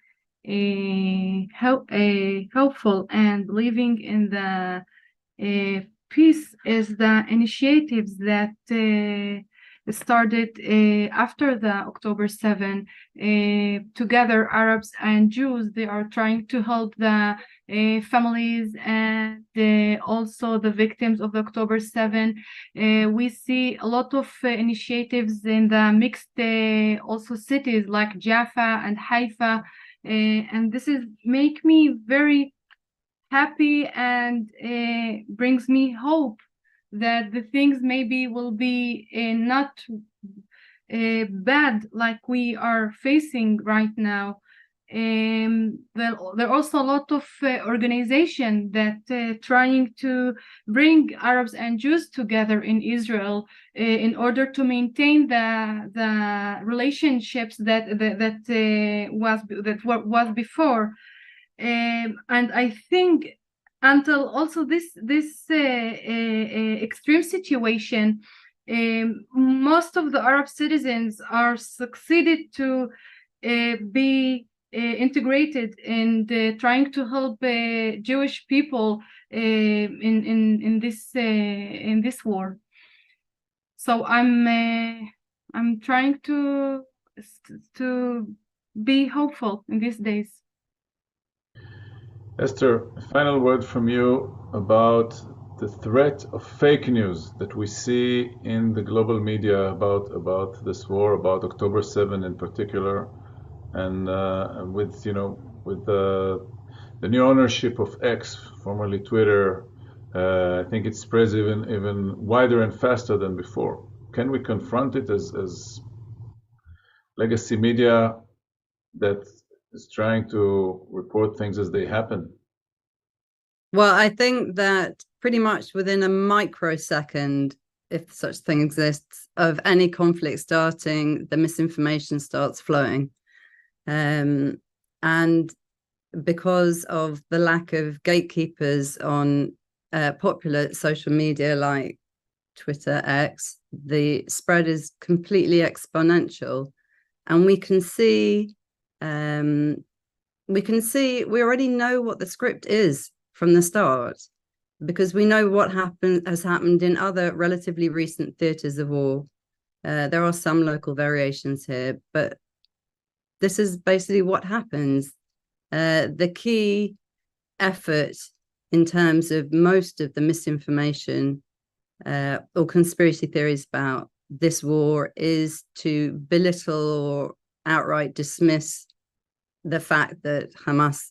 hopeful and believing in the peace is the initiatives that started after the October 7. Together, Arabs and Jews, they are trying to help the families and also the victims of the October 7. We see a lot of initiatives in the mixed also cities like Jaffa and Haifa, and this is make me very happy and brings me hope that the things maybe will be not bad like we are facing right now. There are also a lot of organizations that trying to bring Arabs and Jews together in Israel in order to maintain the relationships that was before. And I think until also this extreme situation, most of the Arab citizens are succeeded to be integrated and trying to help Jewish people in this war. So I'm trying to be hopeful in these days. Esther, a final word from you about the threat of fake news that we see in the global media about this war, about October 7 in particular, and with the new ownership of X, formerly Twitter, I think it spreads even wider and faster than before. Can we confront it as legacy media that is trying to report things as they happen? Well, I think that pretty much within a microsecond, if such thing exists, of any conflict starting, the misinformation starts flowing. And because of the lack of gatekeepers on popular social media like Twitter, X, the spread is completely exponential. And we already know what the script is from the start, because we know what has happened in other relatively recent theaters of war. There are some local variations here, but this is basically what happens. The key effort in terms of most of the misinformation or conspiracy theories about this war is to belittle or outright dismiss the fact that Hamas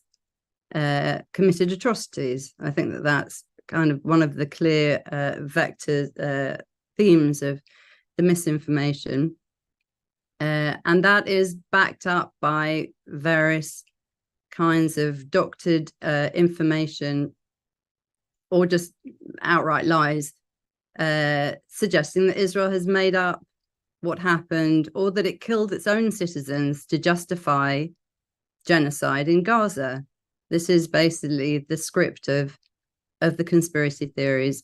committed atrocities. I think that that's kind of one of the clear themes of the misinformation. And that is backed up by various kinds of doctored information or just outright lies, suggesting that Israel has made up what happened or that it killed its own citizens to justify genocide in Gaza. This is basically the script of the conspiracy theories.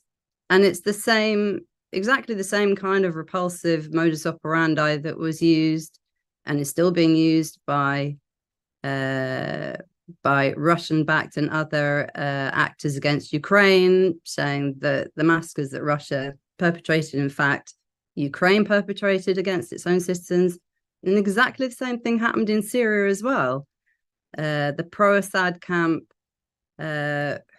And it's exactly the same kind of repulsive modus operandi that was used and is still being used by Russian-backed and other actors against Ukraine, saying that the massacres that Russia perpetrated, in fact, Ukraine perpetrated against its own citizens. And exactly the same thing happened in Syria as well. The pro-Assad camp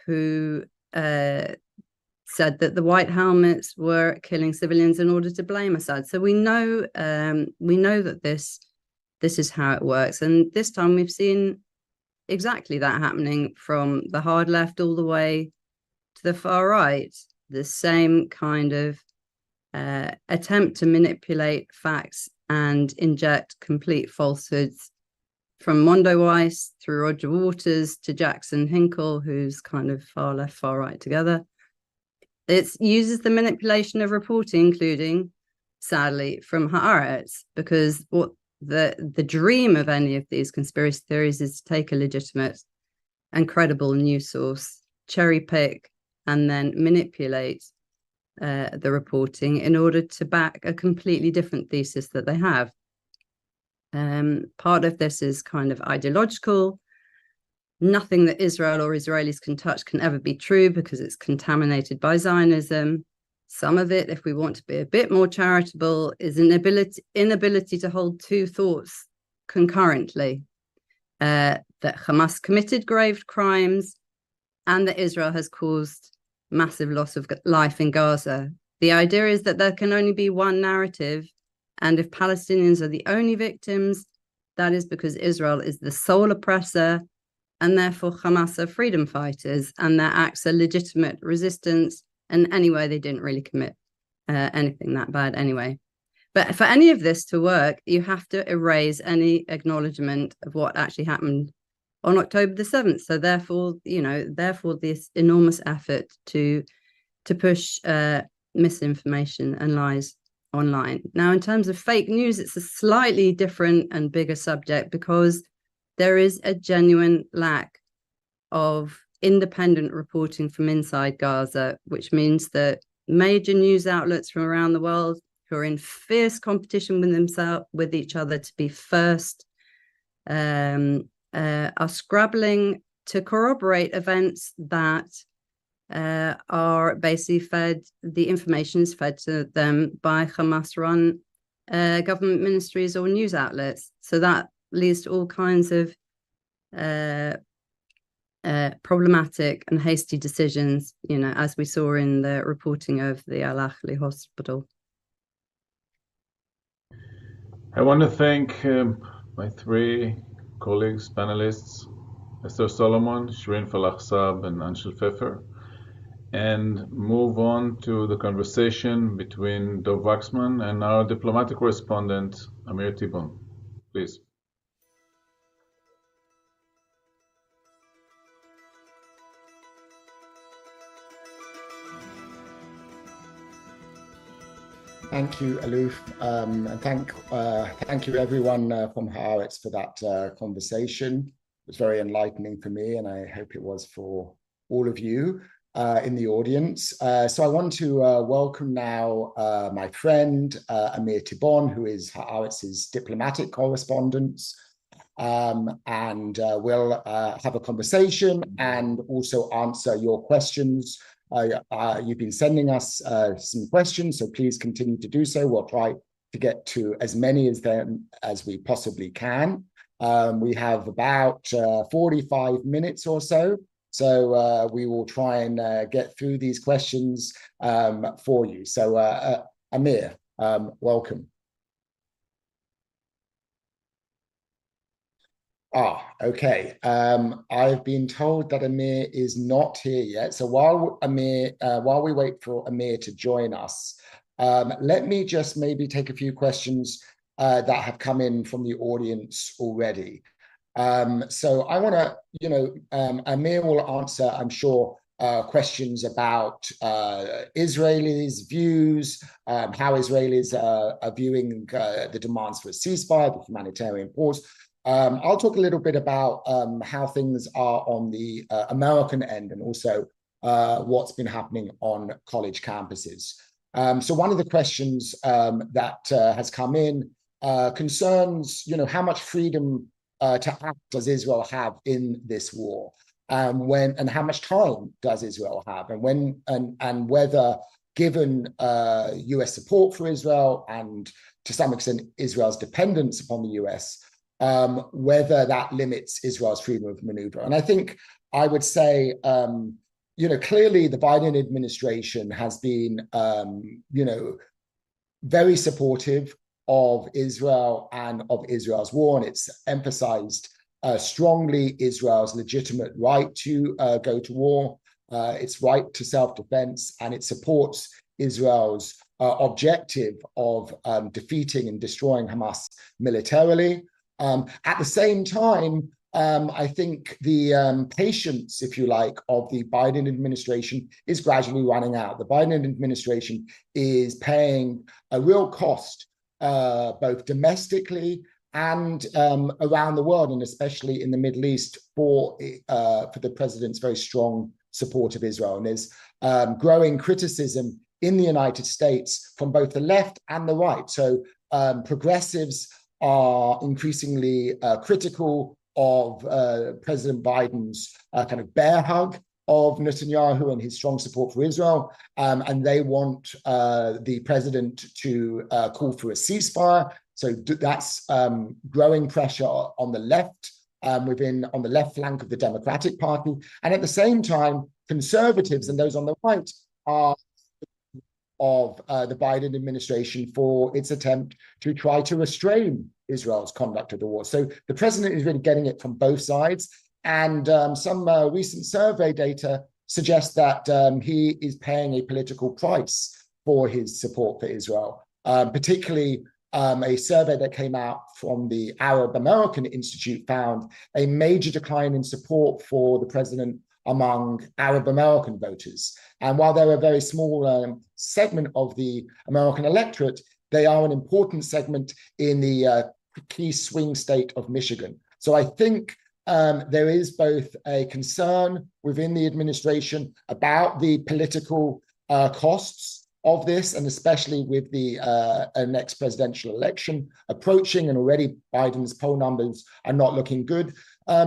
who said that the white helmets were killing civilians in order to blame Assad. So we know that this is how it works. And this time we've seen exactly that happening from the hard left all the way to the far right. The same kind of attempt to manipulate facts and inject complete falsehoods, from Mondo Weiss through Roger Waters to Jackson Hinkle, who's kind of far left, far right together. It uses the manipulation of reporting, including sadly, from Haaretz, because what the dream of any of these conspiracy theories is to take a legitimate and credible news source, cherry pick, and then manipulate the reporting in order to back a completely different thesis that they have. Part of this is kind of ideological. Nothing that Israel or Israelis can touch can ever be true because it's contaminated by Zionism. Some of it, if we want to be a bit more charitable, is an inability to hold two thoughts concurrently. That Hamas committed grave crimes and that Israel has caused massive loss of life in Gaza. The idea is that there can only be one narrative, and if Palestinians are the only victims, that is because Israel is the sole oppressor, and therefore Hamas are freedom fighters, and their acts are legitimate resistance. And anyway, they didn't really commit anything that bad anyway. But for any of this to work, you have to erase any acknowledgement of what actually happened on October the 7th. So therefore, this enormous effort to push misinformation and lies online. Now, in terms of fake news, it's a slightly different and bigger subject because there is a genuine lack of independent reporting from inside Gaza, which means that major news outlets from around the world who are in fierce competition with each other to be first are scrabbling to corroborate events that are basically fed, the information is fed to them by Hamas-run government ministries or news outlets. So that leads to all kinds of problematic and hasty decisions, as we saw in the reporting of the Al-Ahli hospital. I want to thank my three colleagues, panelists, Esther Solomon, Shireen Falachsab, and Anshel Pfeffer, and move on to the conversation between Dov Waxman and our diplomatic correspondent, Amir Tibon. Please. Thank you, Aloof, and thank you everyone from Haaretz for that conversation. It was very enlightening for me, and I hope it was for all of you in the audience. So I want to welcome now my friend Amir Tibon, who is Haaretz's diplomatic correspondent, and we'll have a conversation and also answer your questions. You've been sending us some questions, so please continue to do so. We'll try to get to as many of them as we possibly can. We have about 45 minutes or so, so we will try and get through these questions for you. So Amir, welcome. Okay. I've been told that Amir is not here yet. So while we wait for Amir to join us, let me just maybe take a few questions that have come in from the audience already. So I want to, Amir will answer, I'm sure, questions about Israelis' views, how Israelis are viewing the demands for a ceasefire, the humanitarian pause. I'll talk a little bit about how things are on the American end and also what's been happening on college campuses. So one of the questions that has come in concerns, how much freedom to act does Israel have in this war, and how much time does Israel have, and whether, given U.S. support for Israel and to some extent Israel's dependence upon the U.S., whether that limits Israel's freedom of maneuver. And I think I would say, clearly the Biden administration has been, very supportive of Israel and of Israel's war, and it's emphasized strongly Israel's legitimate right to go to war, its right to self-defense, and it supports Israel's objective of defeating and destroying Hamas militarily. At the same time, I think the patience, if you like, of the Biden administration is gradually running out. The Biden administration is paying a real cost, both domestically and around the world, and especially in the Middle East, for the president's very strong support of Israel. And there's growing criticism in the United States from both the left and the right. So progressives are increasingly critical of President Biden's kind of bear hug of Netanyahu and his strong support for Israel. And they want the president to call for a ceasefire. So that's growing pressure on the left, on the left flank of the Democratic Party. And at the same time, conservatives and those on the right are of the Biden administration for its attempt to try to restrain Israel's conduct of the war. So the president is really getting it from both sides. And some recent survey data suggests that he is paying a political price for his support for Israel, particularly a survey that came out from the Arab American Institute found a major decline in support for the president among Arab American voters. And while they're a very small segment of the American electorate, they are an important segment in the key swing state of Michigan. So I think there is both a concern within the administration about the political costs of this, and especially with the next presidential election approaching, and already Biden's poll numbers are not looking good.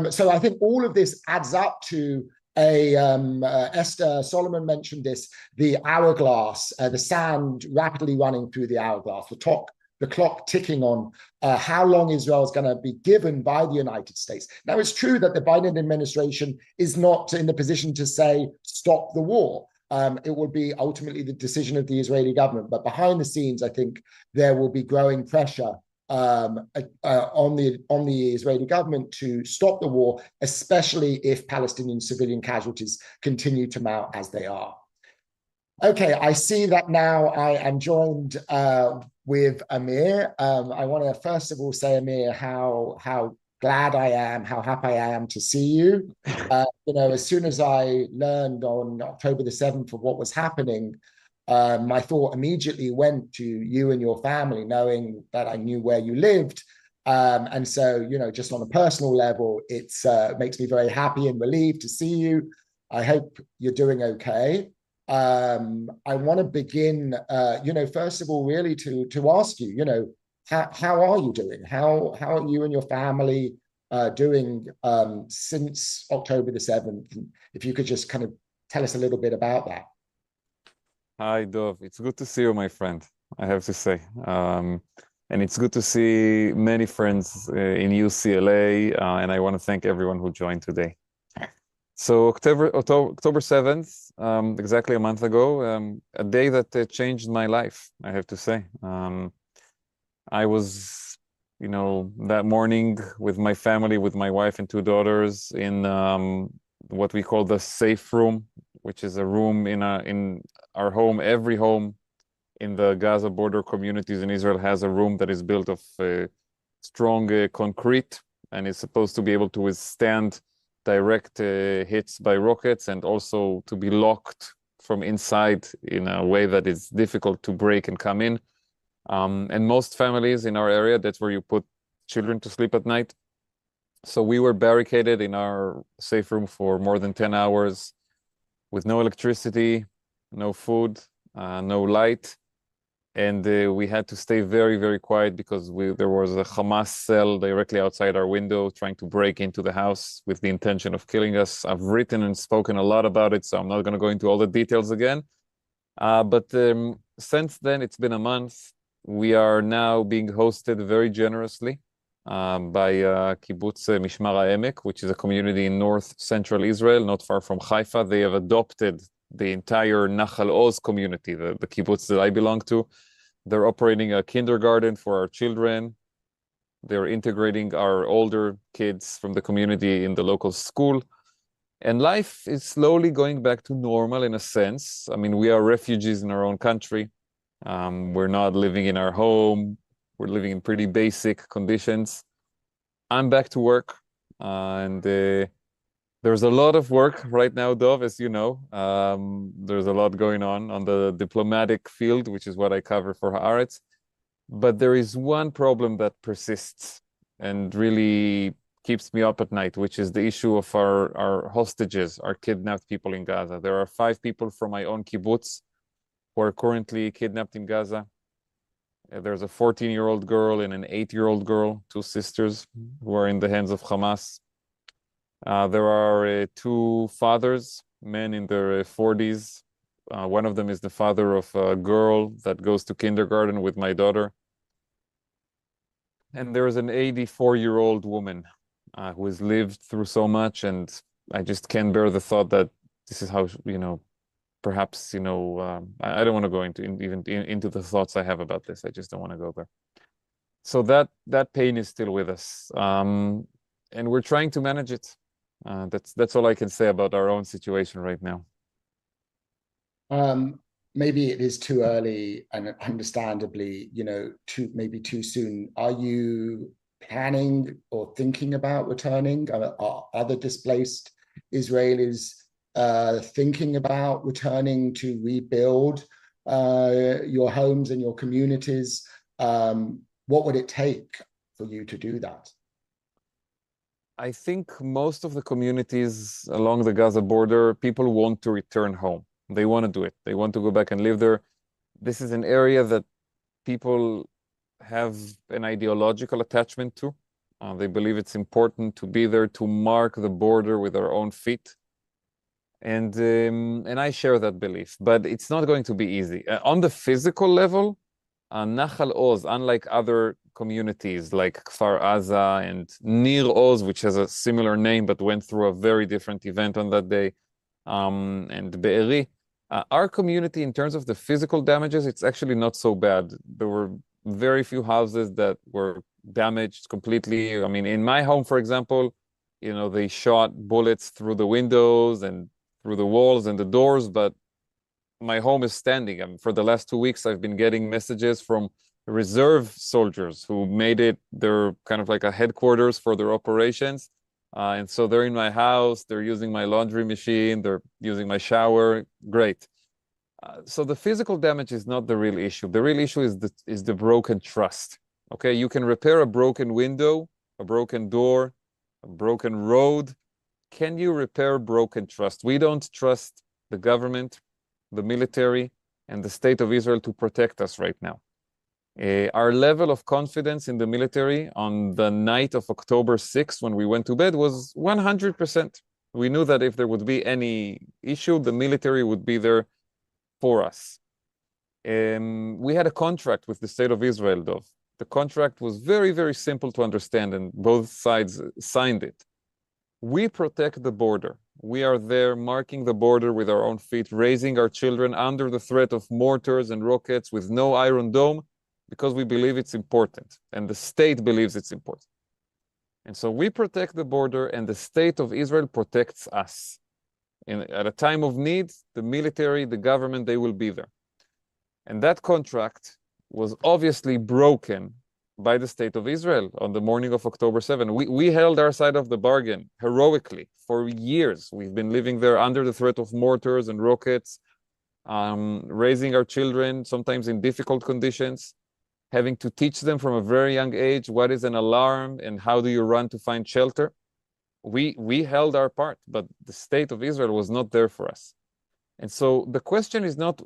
So I think all of this adds up to Esther Solomon mentioned this, the hourglass, the sand rapidly running through the hourglass, the clock ticking on how long Israel is going to be given by the United States. Now, it's true that the Biden administration is not in the position to say, stop the war. It will be ultimately the decision of the Israeli government. But behind the scenes, I think there will be growing pressure on the Israeli government to stop the war, especially if Palestinian civilian casualties continue to mount as they are. Okay, I see that now I am joined with Amir. I want to first of all say, Amir, how glad I am, how happy I am to see you. As soon as I learned on October the 7th of what was happening, my thought immediately went to you and your family, knowing that I knew where you lived. And so, just on a personal level, it makes me very happy and relieved to see you. I hope you're doing okay. I want to begin, first of all, really to ask you, how are you doing? How are you and your family doing since October the 7th? If you could just kind of tell us a little bit about that. Hi, Dov. It's good to see you, my friend, I have to say. And it's good to see many friends in UCLA, and I want to thank everyone who joined today. So October 7th, exactly a month ago, a day that changed my life, I have to say. I was, that morning with my family, with my wife and two daughters in what we call the safe room, which is a room in our home. Every home in the Gaza border communities in Israel has a room that is built of strong concrete and is supposed to be able to withstand direct hits by rockets, and also to be locked from inside in a way that is difficult to break and come in. And most families in our area, that's where you put children to sleep at night. So we were barricaded in our safe room for more than 10 hours with no electricity, no food, no light. And we had to stay very, very quiet because there was a Hamas cell directly outside our window trying to break into the house with the intention of killing us. I've written and spoken a lot about it, so I'm not going to go into all the details again. But since then, it's been a month. We are now being hosted very generously by Kibbutz Mishmar HaEmek, which is a community in north-central Israel, not far from Haifa. They have adopted the entire Nachal Oz community, the kibbutz that I belong to. They're operating a kindergarten for our children. They're integrating our older kids from the community in the local school. And life is slowly going back to normal in a sense. I mean, we are refugees in our own country. We're not living in our home. We're living in pretty basic conditions. I'm back to work. and there's a lot of work right now, Dov, as you know. There's a lot going on the diplomatic field, which is what I cover for Haaretz. But there is one problem that persists and really keeps me up at night, which is the issue of our hostages, our kidnapped people in Gaza. There are 5 people from my own kibbutz who are currently kidnapped in Gaza. There's a 14-year-old girl and an 8-year-old girl, 2 sisters, who are in the hands of Hamas. There are 2 fathers, men in their 40s. One of them is the father of a girl that goes to kindergarten with my daughter. And there's an 84-year-old woman who has lived through so much, and I just can't bear the thought that this is how, perhaps, I don't want to go into the thoughts I have about this. I just don't want to go there. So that pain is still with us, and we're trying to manage it. That's all I can say about our own situation right now. Maybe it is too early, and understandably, maybe too soon. Are you planning or thinking about returning? Are other displaced Israelis thinking about returning to rebuild your homes and your communities? What would it take for you to do that? I think most of the communities along the Gaza border, people want to return home. They want to do it. They want to go back and live there. This is an area that people have an ideological attachment to. They believe it's important to be there, to mark the border with our own feet. And I share that belief, but it's not going to be easy. On the physical level, Nahal Oz, unlike other communities like Kfar Aza and Nir Oz, which has a similar name but went through a very different event on that day, and Be'eri, our community, in terms of the physical damages, it's actually not so bad. There were very few houses that were damaged completely. I mean, in my home, for example, they shot bullets through the windows and through the walls and the doors, but my home is standing. I mean, for the last 2 weeks, I've been getting messages from reserve soldiers who made it their kind of like a headquarters for their operations. And so they're in my house, they're using my laundry machine, they're using my shower. Great. So the physical damage is not the real issue. The real issue is the broken trust. Okay, you can repair a broken window, a broken door, a broken road. Can you repair broken trust? We don't trust the government, the military, and the state of Israel to protect us right now. Our level of confidence in the military on the night of October 6th, when we went to bed, was 100%. We knew that if there would be any issue, the military would be there for us. We had a contract with the state of Israel, Dov. The contract was very, very simple to understand, and both sides signed it. We protect the border. We are there marking the border with our own feet, raising our children under the threat of mortars and rockets with no Iron Dome, because we believe it's important, and the state believes it's important. And so we protect the border, and the state of Israel protects us. At a time of need, the military, the government, they will be there. And that contract was obviously broken by the state of Israel on the morning of October 7. We held our side of the bargain heroically for years. We've been living there under the threat of mortars and rockets, raising our children, sometimes in difficult conditions, having to teach them from a very young age what is an alarm and how do you run to find shelter. We held our part, but the state of Israel was not there for us. And so the question is not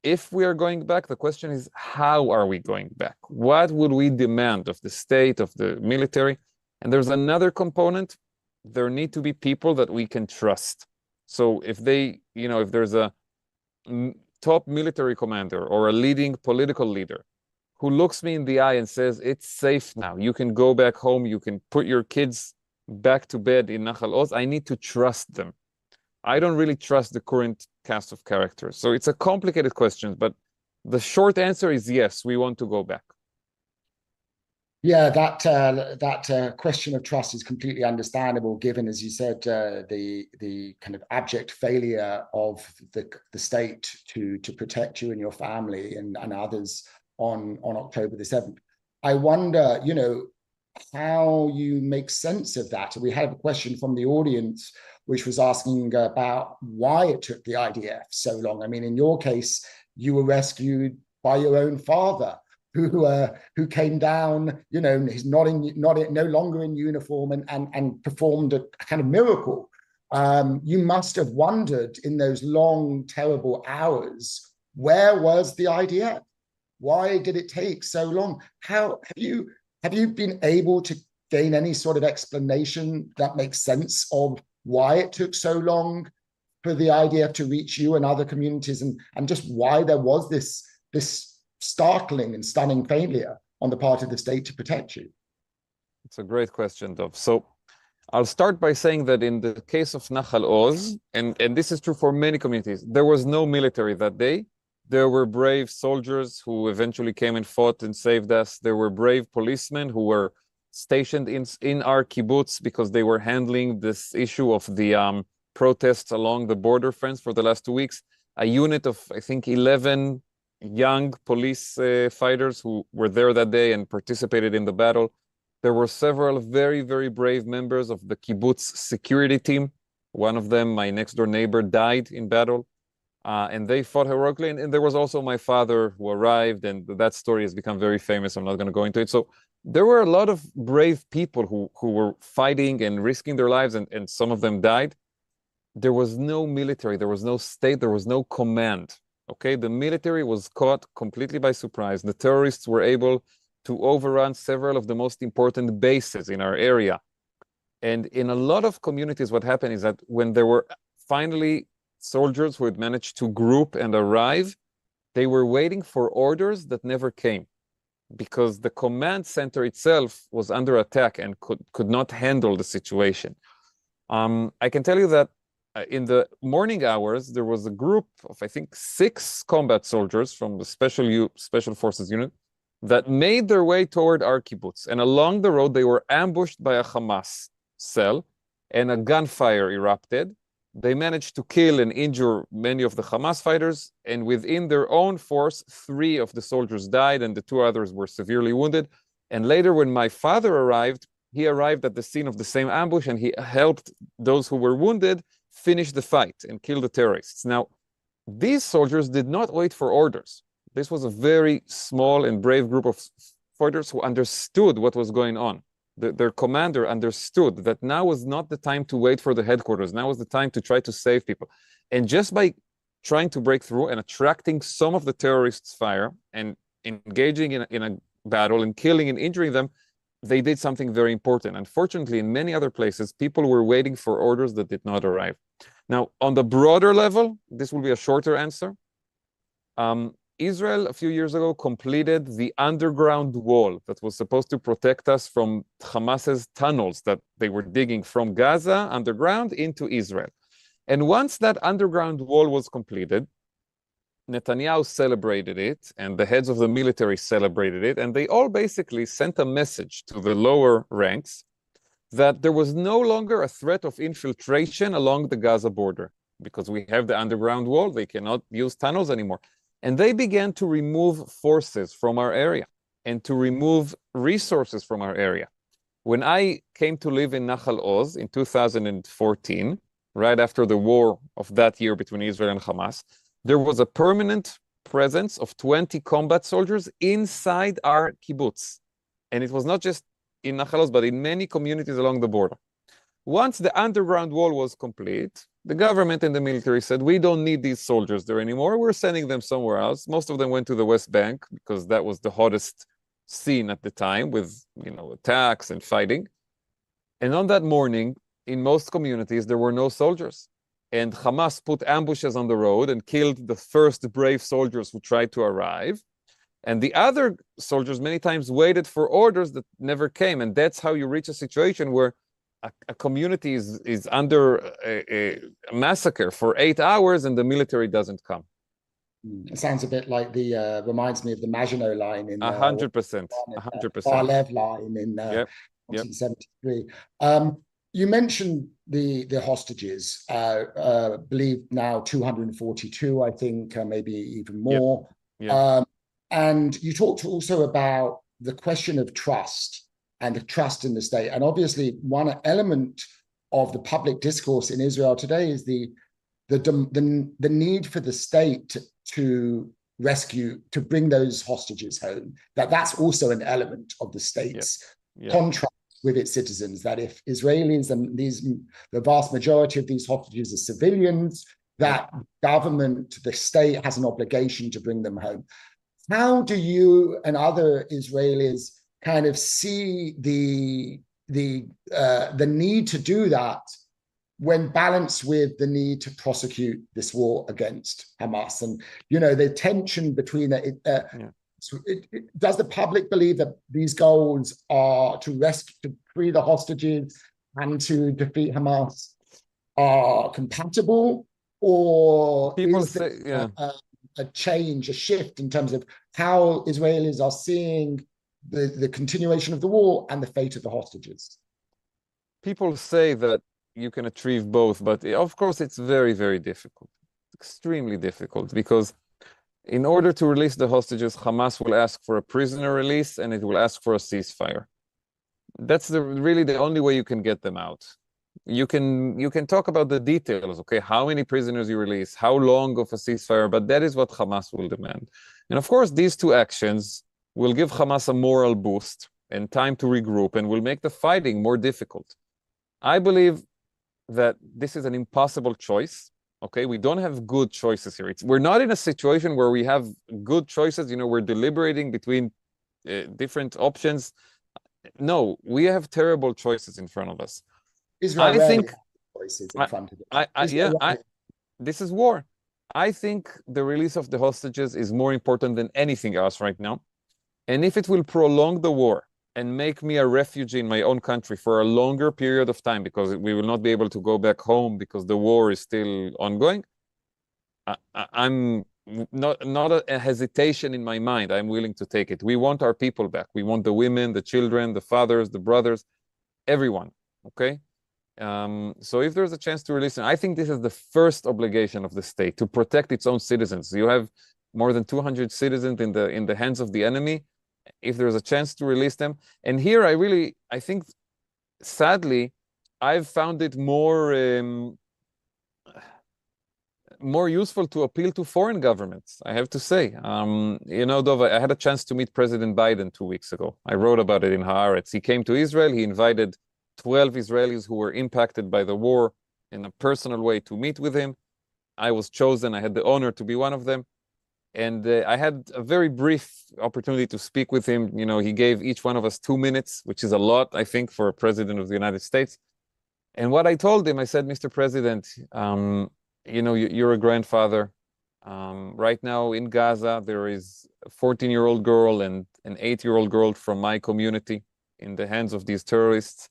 if we are going back, the question is how are we going back? What would we demand of the state, of the military? And there's another component. There need to be people that we can trust. So if if there's a top military commander or a leading political leader who looks me in the eye and says, it's safe now, you can go back home, you can put your kids back to bed in Nahal Oz, I need to trust them. I don't really trust the current cast of characters. So it's a complicated question, but the short answer is yes, we want to go back. Yeah, that question of trust is completely understandable, given, as you said, the kind of abject failure of the state to protect you and your family and others on October the 7th. I wonder, how you make sense of that. We had a question from the audience which was asking about why it took the IDF so long. I mean, in your case, you were rescued by your own father, who came down, you know, he's no longer in uniform and performed a kind of miracle. You must have wondered in those long, terrible hours, where was the IDF? Why did it take so long? How have you been able to gain any sort of explanation that makes sense of why it took so long for the IDF to reach you and other communities, and just why there was this startling and stunning failure on the part of the state to protect you? It's a great question, Dov. So I'll start by saying that in the case of Nahal Oz, and this is true for many communities, there was no military that day. There were brave soldiers who eventually came and fought and saved us. There were brave policemen who were stationed in our kibbutz because they were handling this issue of the protests along the border fence for the last 2 weeks. A unit of, I think, 11 young police fighters who were there that day and participated in the battle. There were several very, very brave members of the kibbutz security team. One of them, my next door neighbor, died in battle. And they fought heroically. And there was also my father who arrived, and that story has become very famous. I'm not going to go into it. So there were a lot of brave people who were fighting and risking their lives, and some of them died. There was no military, there was no state, there was no command. Okay, the military was caught completely by surprise. The terrorists were able to overrun several of the most important bases in our area. And in a lot of communities, what happened is that when there were finally soldiers who had managed to group and arrive, they were waiting for orders that never came, because the command center itself was under attack and could not handle the situation. I can tell you that in the morning hours, there was a group of, I think, 6 combat soldiers from the Special Forces unit that made their way toward our kibbutz. And along the road, they were ambushed by a Hamas cell, and a gunfire erupted. They managed to kill and injure many of the Hamas fighters, and within their own force, 3 of the soldiers died, and the 2 others were severely wounded. And later, when my father arrived, he arrived at the scene of the same ambush, and he helped those who were wounded finish the fight and kill the terrorists. Now, these soldiers did not wait for orders. This was a very small and brave group of fighters who understood what was going on. Their commander understood that now was not the time to wait for the headquarters. Now was the time to try to save people. And just by trying to break through and attracting some of the terrorists' fire and engaging in a battle and killing and injuring them, they did something very important. Unfortunately, in many other places, people were waiting for orders that did not arrive. Now, on the broader level, this will be a shorter answer. Israel, a few years ago, completed the underground wall that was supposed to protect us from Hamas's tunnels that they were digging from Gaza underground into Israel. And once that underground wall was completed, Netanyahu celebrated it, and the heads of the military celebrated it, and they all basically sent a message to the lower ranks that there was no longer a threat of infiltration along the Gaza border, because we have the underground wall, they cannot use tunnels anymore. And they began to remove forces from our area and to remove resources from our area. When I came to live in Nahal Oz in 2014, right after the war of that year between Israel and Hamas, there was a permanent presence of 20 combat soldiers inside our kibbutz. And it was not just in Nahal Oz, but in many communities along the border. Once the underground wall was complete, the government and the military said, we don't need these soldiers there anymore. We're sending them somewhere else. Most of them went to the West Bank because that was the hottest scene at the time with, attacks and fighting. And on that morning, in most communities, there were no soldiers. And Hamas put ambushes on the road and killed the first brave soldiers who tried to arrive. And the other soldiers many times waited for orders that never came. And that's how you reach a situation where a community is under a massacre for 8 hours and the military doesn't come. It sounds a bit like reminds me of the Maginot Line in 100%. Bar-Lev line in 1973. You mentioned the hostages. Believe now 242, I think, maybe even more. And you talked also about the question of trust and the trust in the state. And obviously, one element of the public discourse in Israel today is the need for the state to rescue, to bring those hostages home. That's also an element of the state's contract with its citizens, that if Israelis and the vast majority of these hostages are civilians, that government, the state, has an obligation to bring them home. How do you and other Israelis kind of see the need to do that when balanced with the need to prosecute this war against Hamas? And, the tension between does the public believe that these goals are to free the hostages and to defeat Hamas are compatible, or people is say, a change, a shift in terms of how Israelis are seeing the continuation of the war and the fate of the hostages? People say that you can achieve both, but of course it's very, very difficult, extremely difficult, because in order to release the hostages, Hamas will ask for a prisoner release and it will ask for a ceasefire. That's really the only way you can get them out. You can talk about the details, okay, how many prisoners you release, how long of a ceasefire, but that is what Hamas will demand. And of course, these two actions will give Hamas a moral boost and time to regroup and will make the fighting more difficult. I believe that this is an impossible choice. Okay, we don't have good choices here. We're not in a situation where we have good choices. We're deliberating between different options. No, we have terrible choices in front of us. Israel, I think choices in front of it. This is war. I think the release of the hostages is more important than anything else right now. And if it will prolong the war and make me a refugee in my own country for a longer period of time, because we will not be able to go back home because the war is still ongoing, I'm not a hesitation in my mind. I'm willing to take it. We want our people back. We want the women, the children, the fathers, the brothers, everyone, okay? So if there's a chance to release them, I think this is the first obligation of the state, to protect its own citizens. You have more than 200 citizens in the hands of the enemy. If there's a chance to release them, and here I think, sadly, I've found it more useful to appeal to foreign governments, I have to say. Dov, I had a chance to meet President Biden 2 weeks ago. I wrote about it in Haaretz. He came to Israel. He invited 12 Israelis who were impacted by the war in a personal way to meet with him. I was chosen. I had the honor to be one of them. And I had a very brief opportunity to speak with him. He gave each one of us 2 minutes, which is a lot, I think, for a president of the United States. And what I told him, I said, Mr. President, you're a grandfather. Right now in Gaza, there is a 14-year-old girl and an 8-year-old girl from my community in the hands of these terrorists.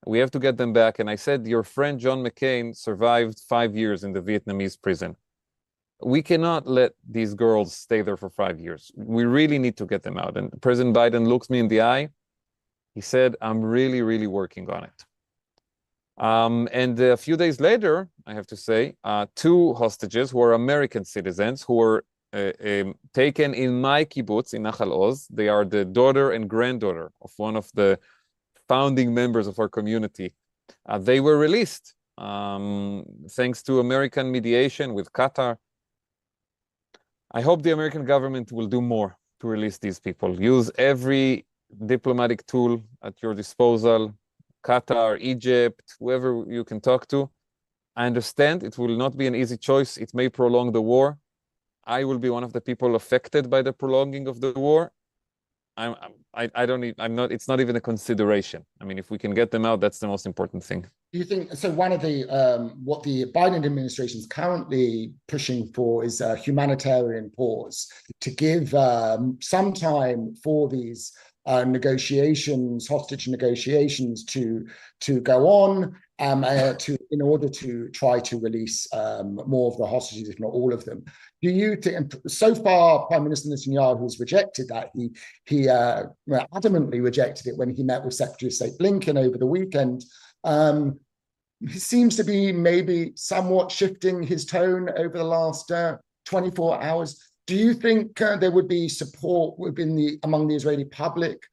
We have to get them back. And I said, your friend John McCain survived 5 years in the Vietnamese prison. We cannot let these girls stay there for 5 years. We really need to get them out. And President Biden looks me in the eye. He said, I'm really, really working on it. And a few days later, I have to say, 2 hostages who are American citizens who were taken in my kibbutz in Nachal Oz. They are the daughter and granddaughter of one of the founding members of our community. They were released thanks to American mediation with Qatar. I hope the American government will do more to release these people. Use every diplomatic tool at your disposal. Qatar, Egypt, whoever you can talk to. I understand it will not be an easy choice. It may prolong the war. I will be one of the people affected by the prolonging of the war. It's not even a consideration. I mean, if we can get them out, that's the most important thing. Do you think, so one of the, what the Biden administration is currently pushing for is a humanitarian pause to give some time for these negotiations, hostage negotiations to go on in order to try to release more of the hostages, if not all of them. Do you think, so far, Prime Minister Netanyahu has rejected that. He adamantly rejected it when he met with Secretary of State Blinken over the weekend. He seems to be maybe somewhat shifting his tone over the last 24 hours. Do you think there would be support among the Israeli public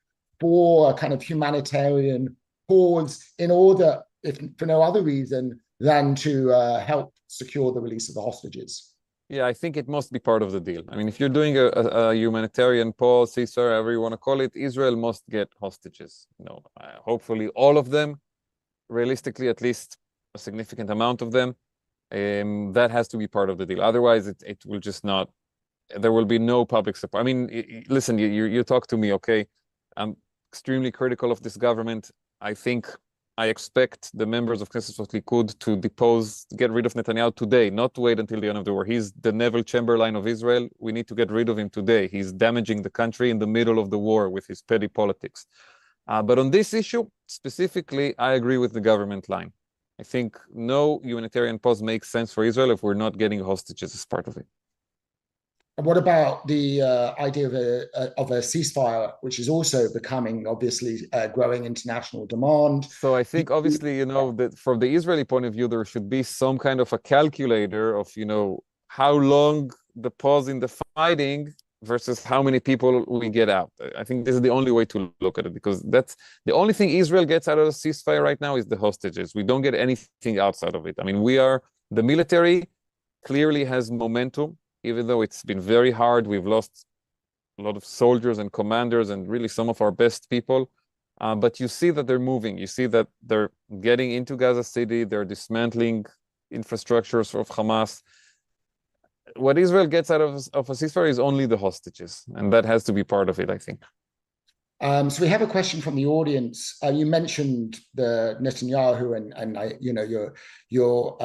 for a kind of humanitarian pause in order, if for no other reason, than to help secure the release of the hostages? Yeah, I think it must be part of the deal. I mean, if you're doing a humanitarian pause, ceasefire, however you want to call it, Israel must get hostages. Hopefully all of them, realistically, at least a significant amount of them. That has to be part of the deal. Otherwise, it will just not, there will be no public support. I mean, listen, you talk to me, okay? I'm extremely critical of this government. I expect the members of Knesset Likud to depose, get rid of Netanyahu today, not to wait until the end of the war. He's the Neville Chamberlain of Israel. We need to get rid of him today. He's damaging the country in the middle of the war with his petty politics. But on this issue, specifically, I agree with the government line. I think no humanitarian pause makes sense for Israel if we're not getting hostages as part of it. And what about the idea of a ceasefire, which is also becoming obviously growing international demand? So I think obviously, that from the Israeli point of view, there should be some kind of a calculator of, how long the pause in the fighting versus how many people we get out. I think this is the only way to look at it, because that's the only thing Israel gets out of the ceasefire right now is the hostages. We don't get anything outside of it. I mean, the military clearly has momentum. Even though it's been very hard, we've lost a lot of soldiers and commanders and really some of our best people. But you see that they're moving. You see that they're getting into Gaza City. They're dismantling infrastructures of Hamas. What Israel gets out of a ceasefire is only the hostages. And that has to be part of it, I think. So we have a question from the audience. You mentioned the Netanyahu and your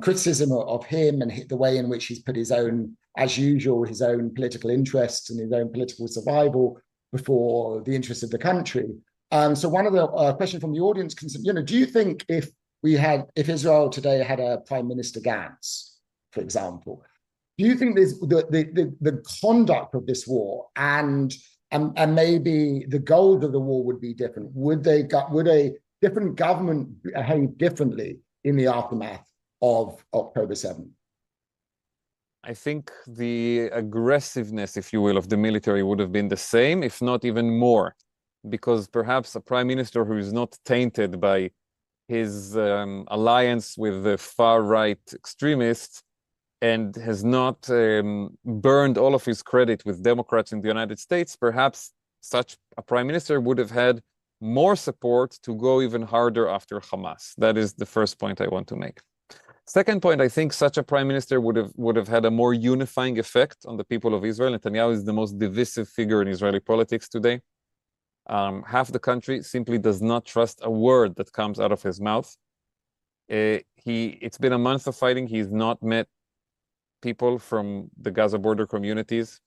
criticism of him and the way in which he's put his own, as usual, his own political interests and his own political survival before the interests of the country. So one of the questions from the audience, do you think if Israel today had a Prime Minister Gantz, for example, do you think the conduct of this war and maybe the goals of the war would be different? Would a different government behave differently in the aftermath of October 7th? I think the aggressiveness, if you will, of the military would have been the same, if not even more, because perhaps a prime minister who is not tainted by his alliance with the far-right extremists and has not burned all of his credit with Democrats in the United States, perhaps such a prime minister would have had more support to go even harder after Hamas. That is the first point I want to make. Second point, I think such a prime minister would have had a more unifying effect on the people of Israel. Netanyahu is the most divisive figure in Israeli politics today. Half the country simply does not trust a word that comes out of his mouth. It's been a month of fighting. He's not met people from the Gaza border communities,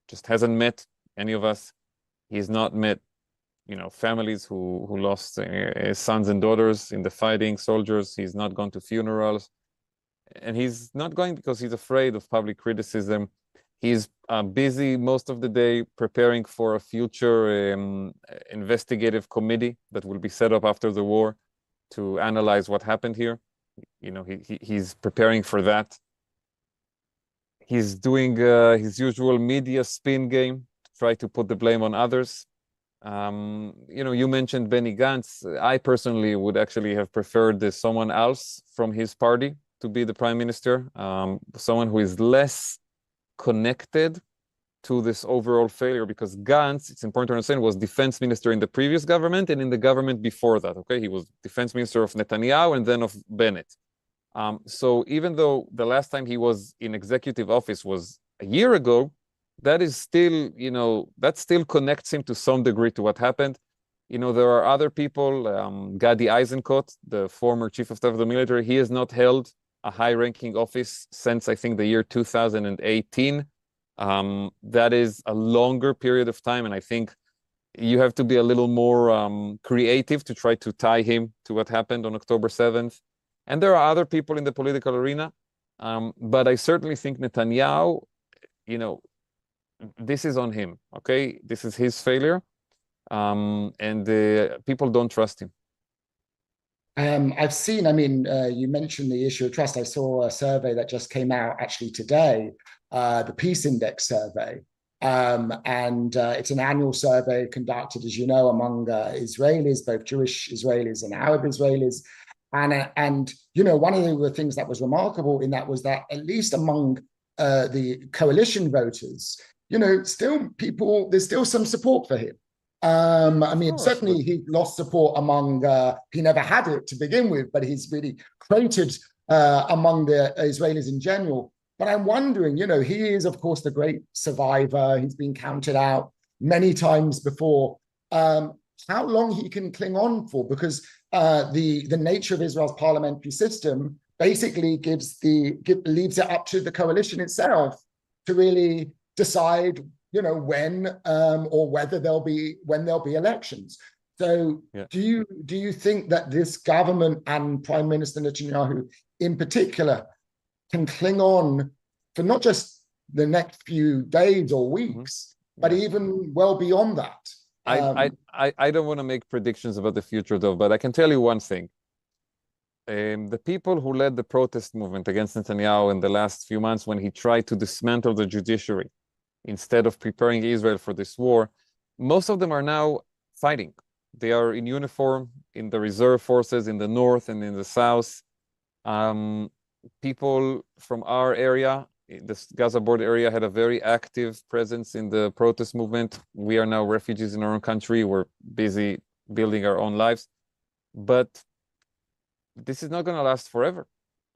just hasn't met any of us. He's not met, families who lost sons and daughters in the fighting, soldiers. He's not gone to funerals. And he's not going because he's afraid of public criticism. He's busy most of the day preparing for a future investigative committee that will be set up after the war to analyze what happened here. He's preparing for that. He's doing his usual media spin game to try to put the blame on others. You mentioned Benny Gantz. I personally would actually have preferred someone else from his party to be the prime minister, someone who is less connected to this overall failure, because Gantz, it's important to understand, was defense minister in the previous government and in the government before that, okay? He was defense minister of Netanyahu and then of Bennett. So even though the last time he was in executive office was a year ago, that is still, that still connects him to some degree to what happened. There are other people, Gadi Eisenkot, the former chief of staff of the military, he has not held a high-ranking office since, I think, the year 2018. That is a longer period of time, and I think you have to be a little more creative to try to tie him to what happened on October 7th. And there are other people in the political arena, but I certainly think Netanyahu, this is on him, okay? This is his failure, and people don't trust him. I've seen, you mentioned the issue of trust. I saw a survey that just came out actually today, the Peace Index survey. And it's an annual survey conducted, as you know, among Israelis, both Jewish Israelis and Arab Israelis. And you know, one of the things that was remarkable in that was that at least among the coalition voters, you know, there's still some support for him. I mean, certainly he lost support among, he never had it to begin with, but he's really created among the Israelis in general. But I'm wondering, you know, he is, of course, the great survivor. He's been counted out many times before. How long he can cling on for, because the nature of Israel's parliamentary system basically leaves it up to the coalition itself to really decide, you know, when or whether there'll be elections. So do you think that this government and Prime Minister Netanyahu in particular can cling on for not just the next few days or weeks, but even well beyond that? I don't want to make predictions about the future, though, but I can tell you one thing. The people who led the protest movement against Netanyahu in the last few months, when he tried to dismantle the judiciary instead of preparing Israel for this war, most of them are now fighting. They are in uniform in the reserve forces in the north and in the south. People from our area, the Gaza border area, had a very active presence in the protest movement. We are now refugees in our own country. We're busy building our own lives. But this is not going to last forever.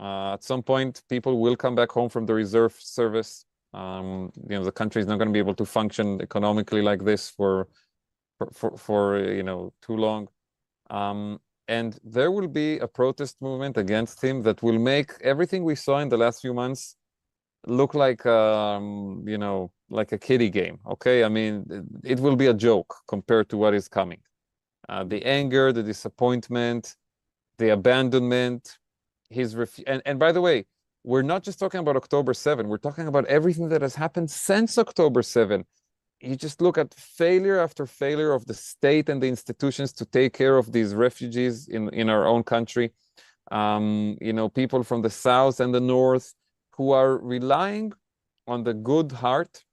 At some point, people will come back home from the reserve service. You know, the country is not going to be able to function economically like this for you know, too long. And there will be a protest movement against him that will make everything we saw in the last few months look like, you know, like a kiddie game, okay? I mean, it will be a joke compared to what is coming. The anger, the disappointment, the abandonment, and by the way, we're not just talking about October 7, we're talking about everything that has happened since October 7. You just look at failure after failure of the state and the institutions to take care of these refugees in our own country. You know, people from the south and the north who are relying on the good heart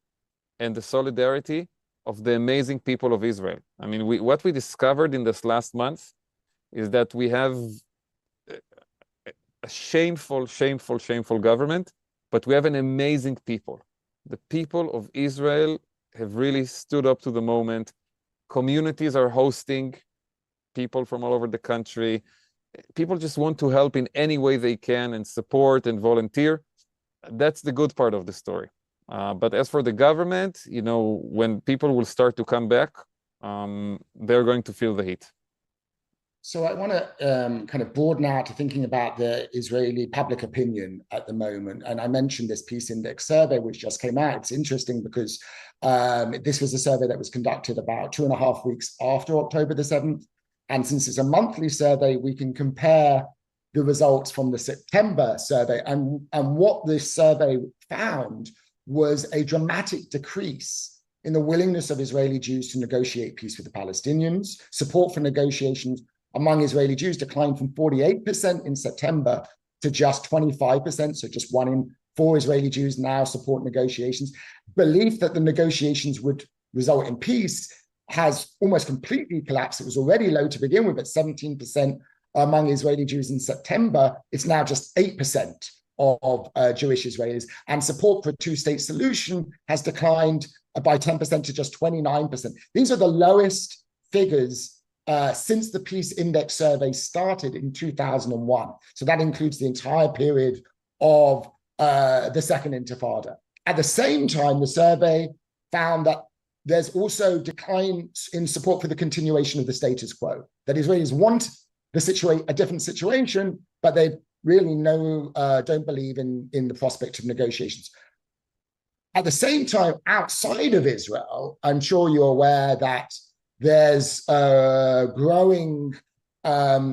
and the solidarity of the amazing people of Israel. I mean, what we discovered in this last month is that we have a shameful government, but we have an amazing people. The people of Israel have really stood up to the moment. Communities are hosting people from all over the country. People just want to help in any way they can and support and volunteer. That's the good part of the story. But as for the government, you know, when people will start to come back, they're going to feel the heat. So I want to kind of broaden out to thinking about the Israeli public opinion at the moment. And I mentioned this Peace Index survey, which just came out. It's interesting because this was a survey that was conducted about 2.5 weeks after October the 7th. And since it's a monthly survey, we can compare the results from the September survey. And what this survey found was a dramatic decrease in the willingness of Israeli Jews to negotiate peace with the Palestinians. Support for negotiations among Israeli Jews declined from 48% in September to just 25%, so just 1 in 4 Israeli Jews now support negotiations. Belief that the negotiations would result in peace has almost completely collapsed. It was already low to begin with, at 17% among Israeli Jews in September. It's now just 8% of Jewish Israelis. And support for a two-state solution has declined by 10% to just 29%. These are the lowest figures since the Peace Index survey started in 2001. So that includes the entire period of the Second Intifada. At the same time, the survey found that there's also decline in support for the continuation of the status quo, that Israelis want a different situation, but they really don't believe in the prospect of negotiations. At the same time, outside of Israel, I'm sure you're aware that there's a growing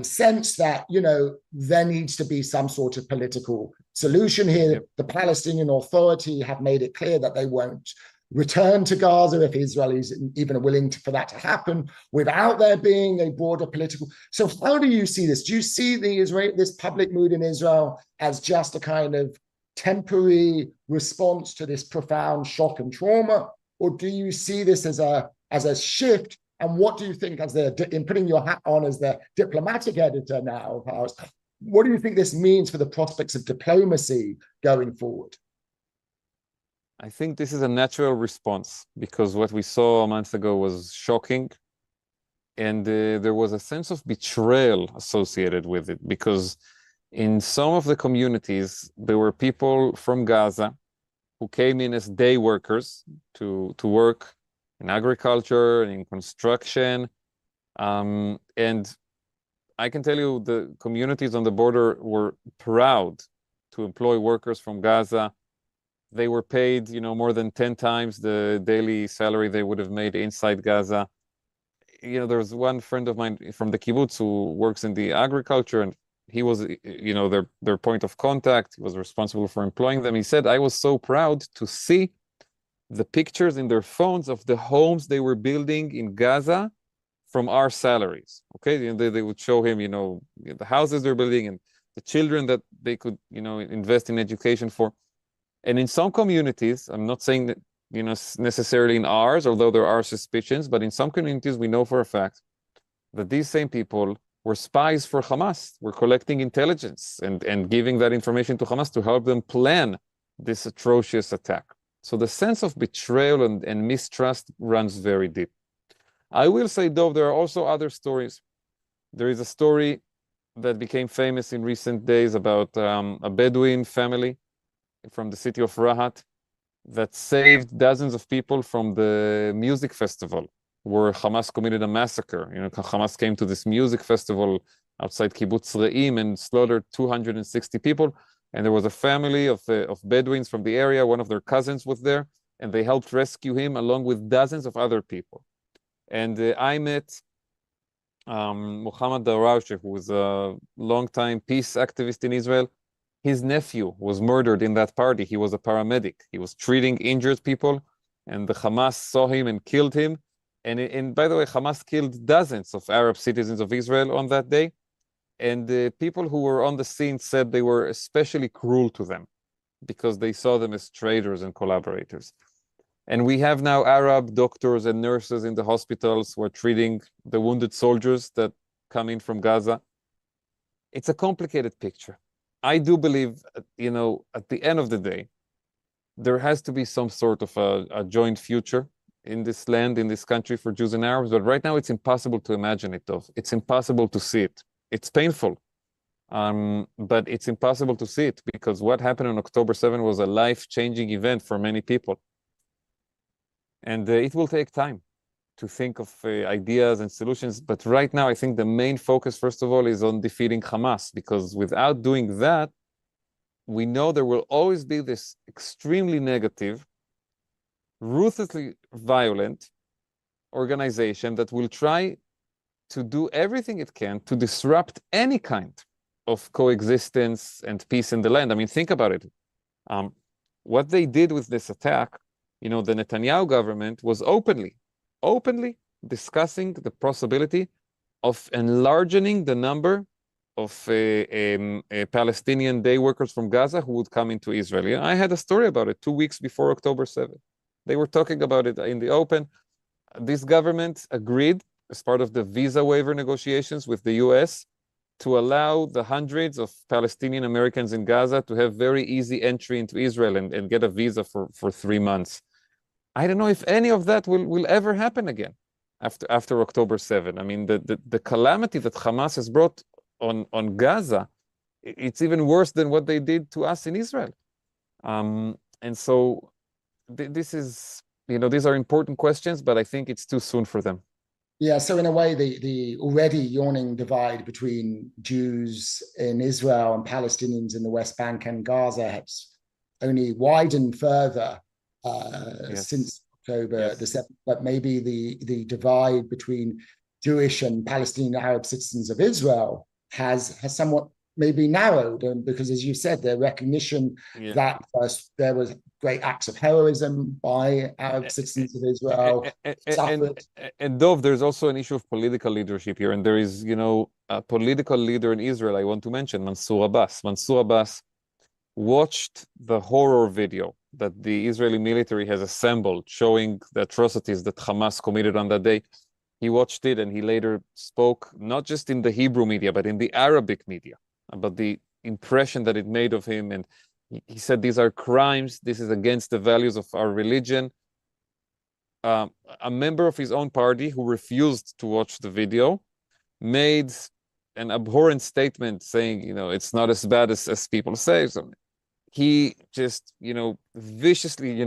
sense that, you know, there needs to be some sort of political solution here. Yep. The Palestinian Authority have made it clear that they won't return to Gaza if Israel is even willing for that to happen without there being a broader political. So how do you see this? Do you see this public mood in Israel as just a kind of temporary response to this profound shock and trauma? or do you see this as a shift? And what do you think, in putting your hat on as the diplomatic editor now, what do you think this means for the prospects of diplomacy going forward? I think this is a natural response, because what we saw a month ago was shocking. And there was a sense of betrayal associated with it, because in some of the communities, there were people from Gaza who came in as day workers to work in agriculture and in construction. And I can tell you the communities on the border were proud to employ workers from Gaza. They were paid, more than 10 times the daily salary they would have made inside Gaza. There's one friend of mine from the kibbutz who works in the agriculture, and he was, their point of contact. He was responsible for employing them. He said, I was so proud to see the pictures in their phones of the homes they were building in Gaza from our salaries. Okay, and they would show him, the houses they're building and the children that they could, invest in education for. And in some communities, I'm not saying that, necessarily in ours, although there are suspicions, but in some communities, we know for a fact that these same people were spies for Hamas, were collecting intelligence and giving that information to Hamas to help them plan this atrocious attack. So the sense of betrayal and mistrust runs very deep. I will say, though, there are also other stories. There is a story that became famous in recent days about a Bedouin family from the city of Rahat that saved dozens of people from the music festival where Hamas committed a massacre. Hamas came to this music festival outside Kibbutz Re'im and slaughtered 260 people. And there was a family of Bedouins from the area. One of their cousins was there, and they helped rescue him along with dozens of other people. And I met Muhammad Darawshe, who was a longtime peace activist in Israel. His nephew was murdered in that party. He was a paramedic. He was treating injured people, and the Hamas saw him and killed him. And by the way, Hamas killed dozens of Arab citizens of Israel on that day. And the people who were on the scene said they were especially cruel to them because they saw them as traitors and collaborators. And we have now Arab doctors and nurses in the hospitals who are treating the wounded soldiers that come in from Gaza. It's a complicated picture. I do believe, at the end of the day, there has to be some sort of a joint future in this land, in this country for Jews and Arabs. But right now, it's impossible to imagine it, Dov. It's impossible to see it. It's painful, but it's impossible to see it because what happened on October 7 was a life-changing event for many people. And it will take time to think of ideas and solutions. But right now, I think the main focus, first of all, is on defeating Hamas, because without doing that, we know there will always be this extremely negative, ruthlessly violent organization that will try to do everything it can to disrupt any kind of coexistence and peace in the land. I mean, think about it. What they did with this attack, the Netanyahu government was openly discussing the possibility of enlarging the number of Palestinian day workers from Gaza who would come into Israel. I had a story about it 2 weeks before October 7th. They were talking about it in the open. This government agreed as part of the visa waiver negotiations with the US to allow the hundreds of Palestinian Americans in Gaza to have very easy entry into Israel and get a visa for 3 months. I don't know if any of that will ever happen again after October 7. I mean, the calamity that Hamas has brought on Gaza, it's even worse than what they did to us in Israel. And so this is, these are important questions, but I think it's too soon for them. Yeah, so in a way, the already yawning divide between Jews in Israel and Palestinians in the West Bank and Gaza has only widened further since October the 7th. But maybe the divide between Jewish and Palestinian Arab citizens of Israel has somewhat maybe narrowed, and because, as you said, the recognition that there was great acts of heroism by Arab citizens of Israel. And Dov, there's also an issue of political leadership here, and there is, a political leader in Israel I want to mention, Mansour Abbas. Mansour Abbas watched the horror video that the Israeli military has assembled, showing the atrocities that Hamas committed on that day. He watched it and he later spoke, not just in the Hebrew media, but in the Arabic media, about the impression that it made of him. And he said, these are crimes. This is against the values of our religion. A member of his own party who refused to watch the video made an abhorrent statement saying, it's not as bad as people say. So he just, viciously,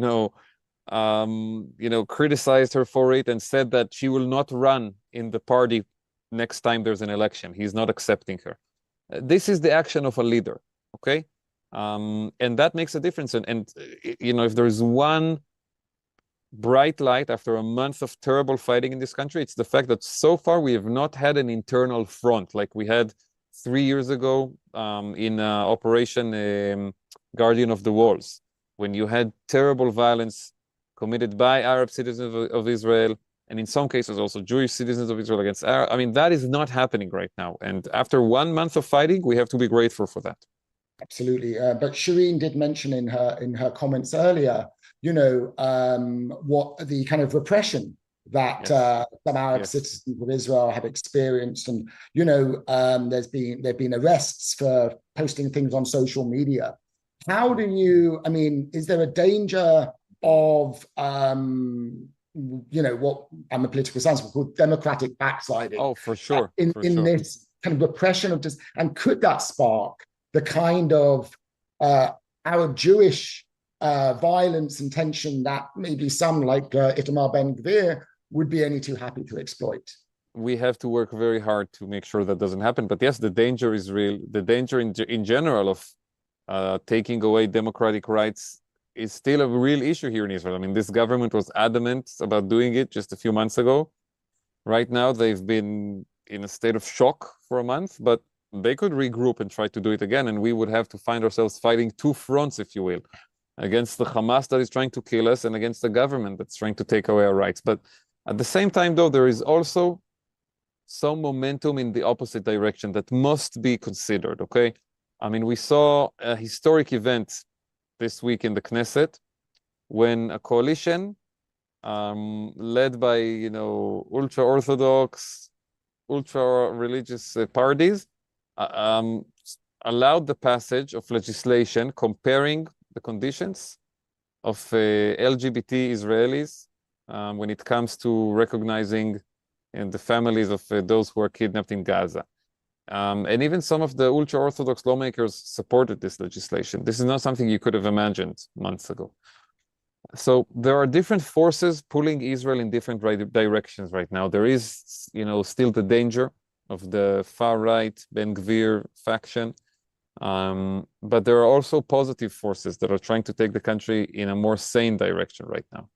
criticized her for it and said that she will not run in the party next time there's an election. He's not accepting her. This is the action of a leader, okay? And that makes a difference. And if there's one bright light after a month of terrible fighting in this country, it's the fact that so far we have not had an internal front like we had 3 years ago in Operation Guardian of the Walls, when you had terrible violence committed by Arab citizens of Israel, and in some cases also Jewish citizens of Israel against Arab. I mean, that is not happening right now. And after 1 month of fighting, we have to be grateful for that. Absolutely. But Shireen did mention in her comments earlier, what the kind of repression that some Arab citizens of Israel have experienced, and there've been arrests for posting things on social media. How do you? I mean, is there a danger of what I'm a political science would call democratic backsliding? Oh, for sure. In this kind of repression of this, and could that spark the kind of Arab Jewish violence and tension that maybe some like Itamar Ben-Gvir would be only too happy to exploit? We have to work very hard to make sure that doesn't happen. But yes, the danger is real. The danger in general of taking away democratic rights is still a real issue here in Israel. I mean, this government was adamant about doing it just a few months ago. Right now, they've been in a state of shock for a month, but they could regroup and try to do it again, and we would have to find ourselves fighting two fronts, if you will, against the Hamas that is trying to kill us and against the government that's trying to take away our rights. But at the same time, though, there is also some momentum in the opposite direction that must be considered, okay? I mean, we saw a historic event this week in the Knesset when a coalition led by, ultra-Orthodox, ultra-religious parties allowed the passage of legislation comparing the conditions of LGBT Israelis when it comes to recognizing the families of those who are kidnapped in Gaza. And even some of the ultra-Orthodox lawmakers supported this legislation. This is not something you could have imagined months ago. So there are different forces pulling Israel in different directions right now. There is, still the danger of the far-right Ben-Gvir faction. But there are also positive forces that are trying to take the country in a more sane direction right now.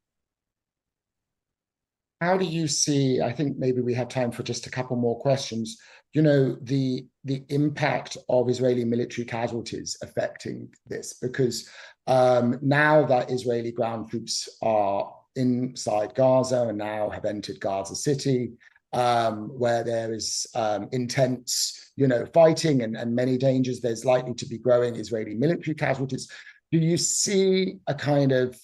How do you see, I think maybe we have time for just a couple more questions, the impact of Israeli military casualties affecting this? Because now that Israeli ground troops are inside Gaza and now have entered Gaza City, where there is intense, fighting and many dangers, there's likely to be growing Israeli military casualties. Do you see a kind of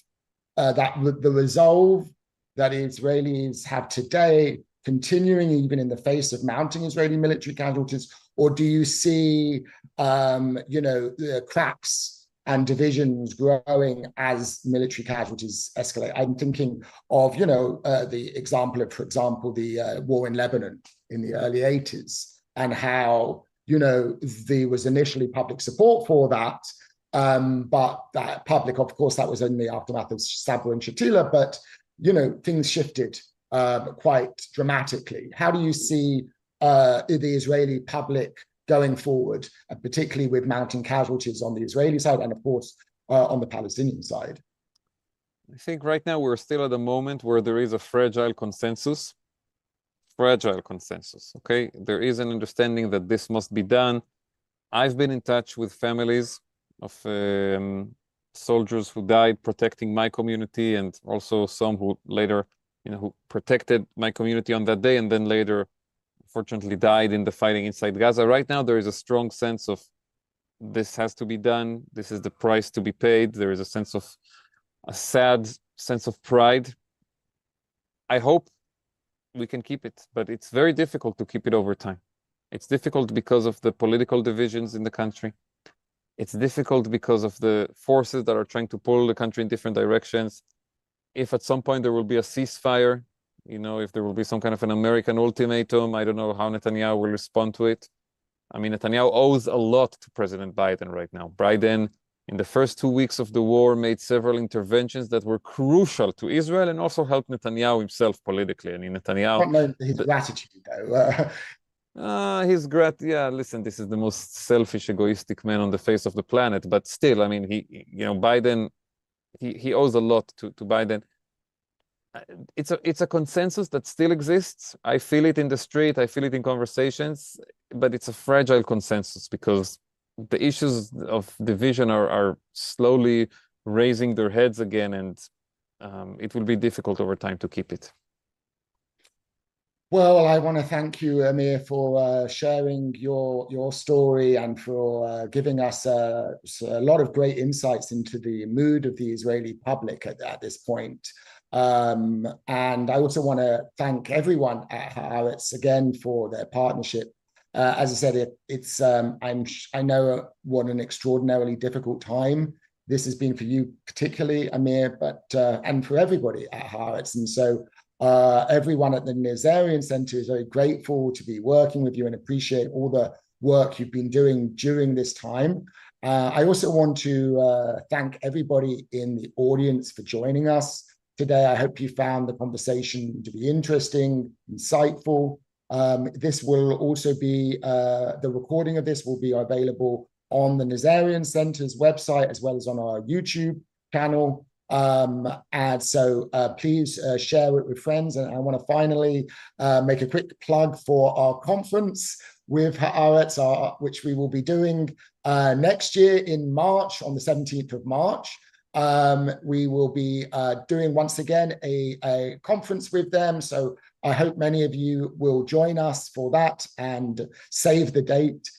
the resolve that Israelis have today continuing even in the face of mounting Israeli military casualties, or do you see, the cracks and divisions growing as military casualties escalate? I'm thinking of, the example of, for example, the war in Lebanon in the early 80s, and how, there was initially public support for that, but that public, of course, that was in the aftermath of Sabra and Shatila, but, things shifted quite dramatically. How do you see the Israeli public going forward, particularly with mounting casualties on the Israeli side and, of course, on the Palestinian side? I think right now we're still at a moment where there is a fragile consensus, okay? There is an understanding that this must be done. I've been in touch with families of soldiers who died protecting my community, and also some who later, who protected my community on that day and then later fortunately died in the fighting inside Gaza. Right now, there is a strong sense of this has to be done. This is the price to be paid. There is a sense of a sad sense of pride. I hope we can keep it, but it's very difficult to keep it over time. It's difficult because of the political divisions in the country. It's difficult because of the forces that are trying to pull the country in different directions. If at some point there will be a ceasefire, if there will be some kind of an American ultimatum, I don't know how Netanyahu will respond to it. I mean, Netanyahu owes a lot to President Biden right now. Biden, in the first 2 weeks of the war, made several interventions that were crucial to Israel and also helped Netanyahu himself politically. I mean, Netanyahu... Not known for his gratitude, though. Yeah, listen, this is the most selfish, egoistic man on the face of the planet. But still, I mean, Biden, he owes a lot to Biden. It's a consensus that still exists. I feel it in the street, I feel it in conversations, but it's a fragile consensus because the issues of division are slowly raising their heads again, and it will be difficult over time to keep it. Well, I want to thank you, Amir, for sharing your story and for giving us a lot of great insights into the mood of the Israeli public at this point. And I also want to thank everyone at Haaretz again for their partnership. As I said, I know what an extraordinarily difficult time this has been for you, particularly, Amir, but and for everybody at Haaretz. And so everyone at the Nazarian Center is very grateful to be working with you and appreciate all the work you've been doing during this time. I also want to thank everybody in the audience for joining us today. I hope you found the conversation to be interesting, insightful. This will also be, the recording of this will be available on the Nazarian Center's website as well as on our YouTube channel. And so please share it with friends. And I want to finally make a quick plug for our conference with Haaretz, which we will be doing next year in March, on the 17th of March. We will be doing once again a conference with them. So I hope many of you will join us for that and save the date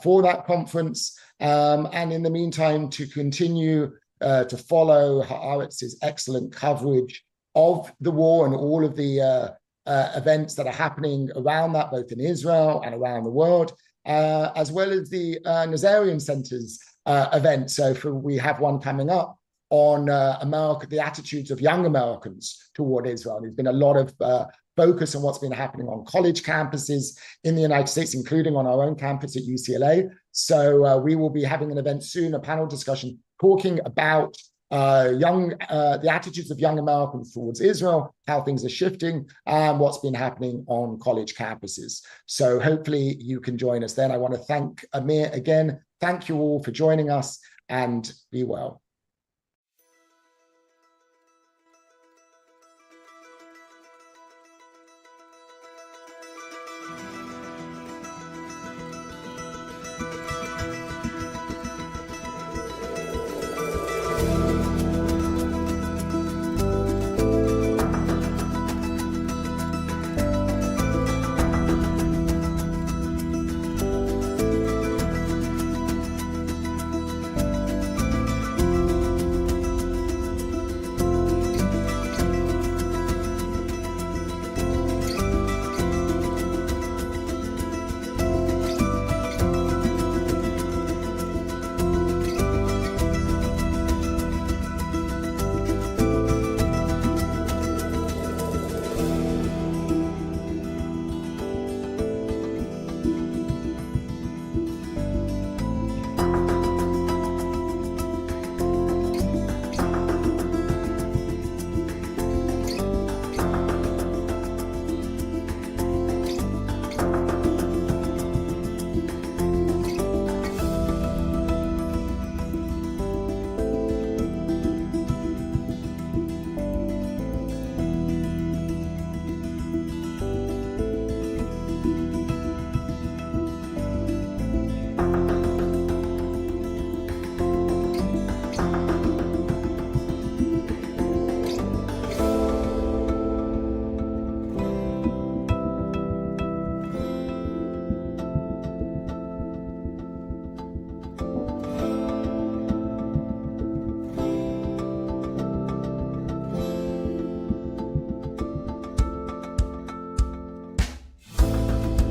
for that conference. And in the meantime, to continue to follow Haaretz's excellent coverage of the war and all of the events that are happening around that, both in Israel and around the world, as well as the Nazarian Center's event. So we have one coming up on the attitudes of young Americans toward Israel. There's been a lot of focus on what's been happening on college campuses in the United States, including on our own campus at UCLA. So we will be having an event soon, a panel discussion, talking about the attitudes of young Americans towards Israel, how things are shifting, and what's been happening on college campuses. So hopefully you can join us then. I want to thank Amir again. Thank you all for joining us, and be well.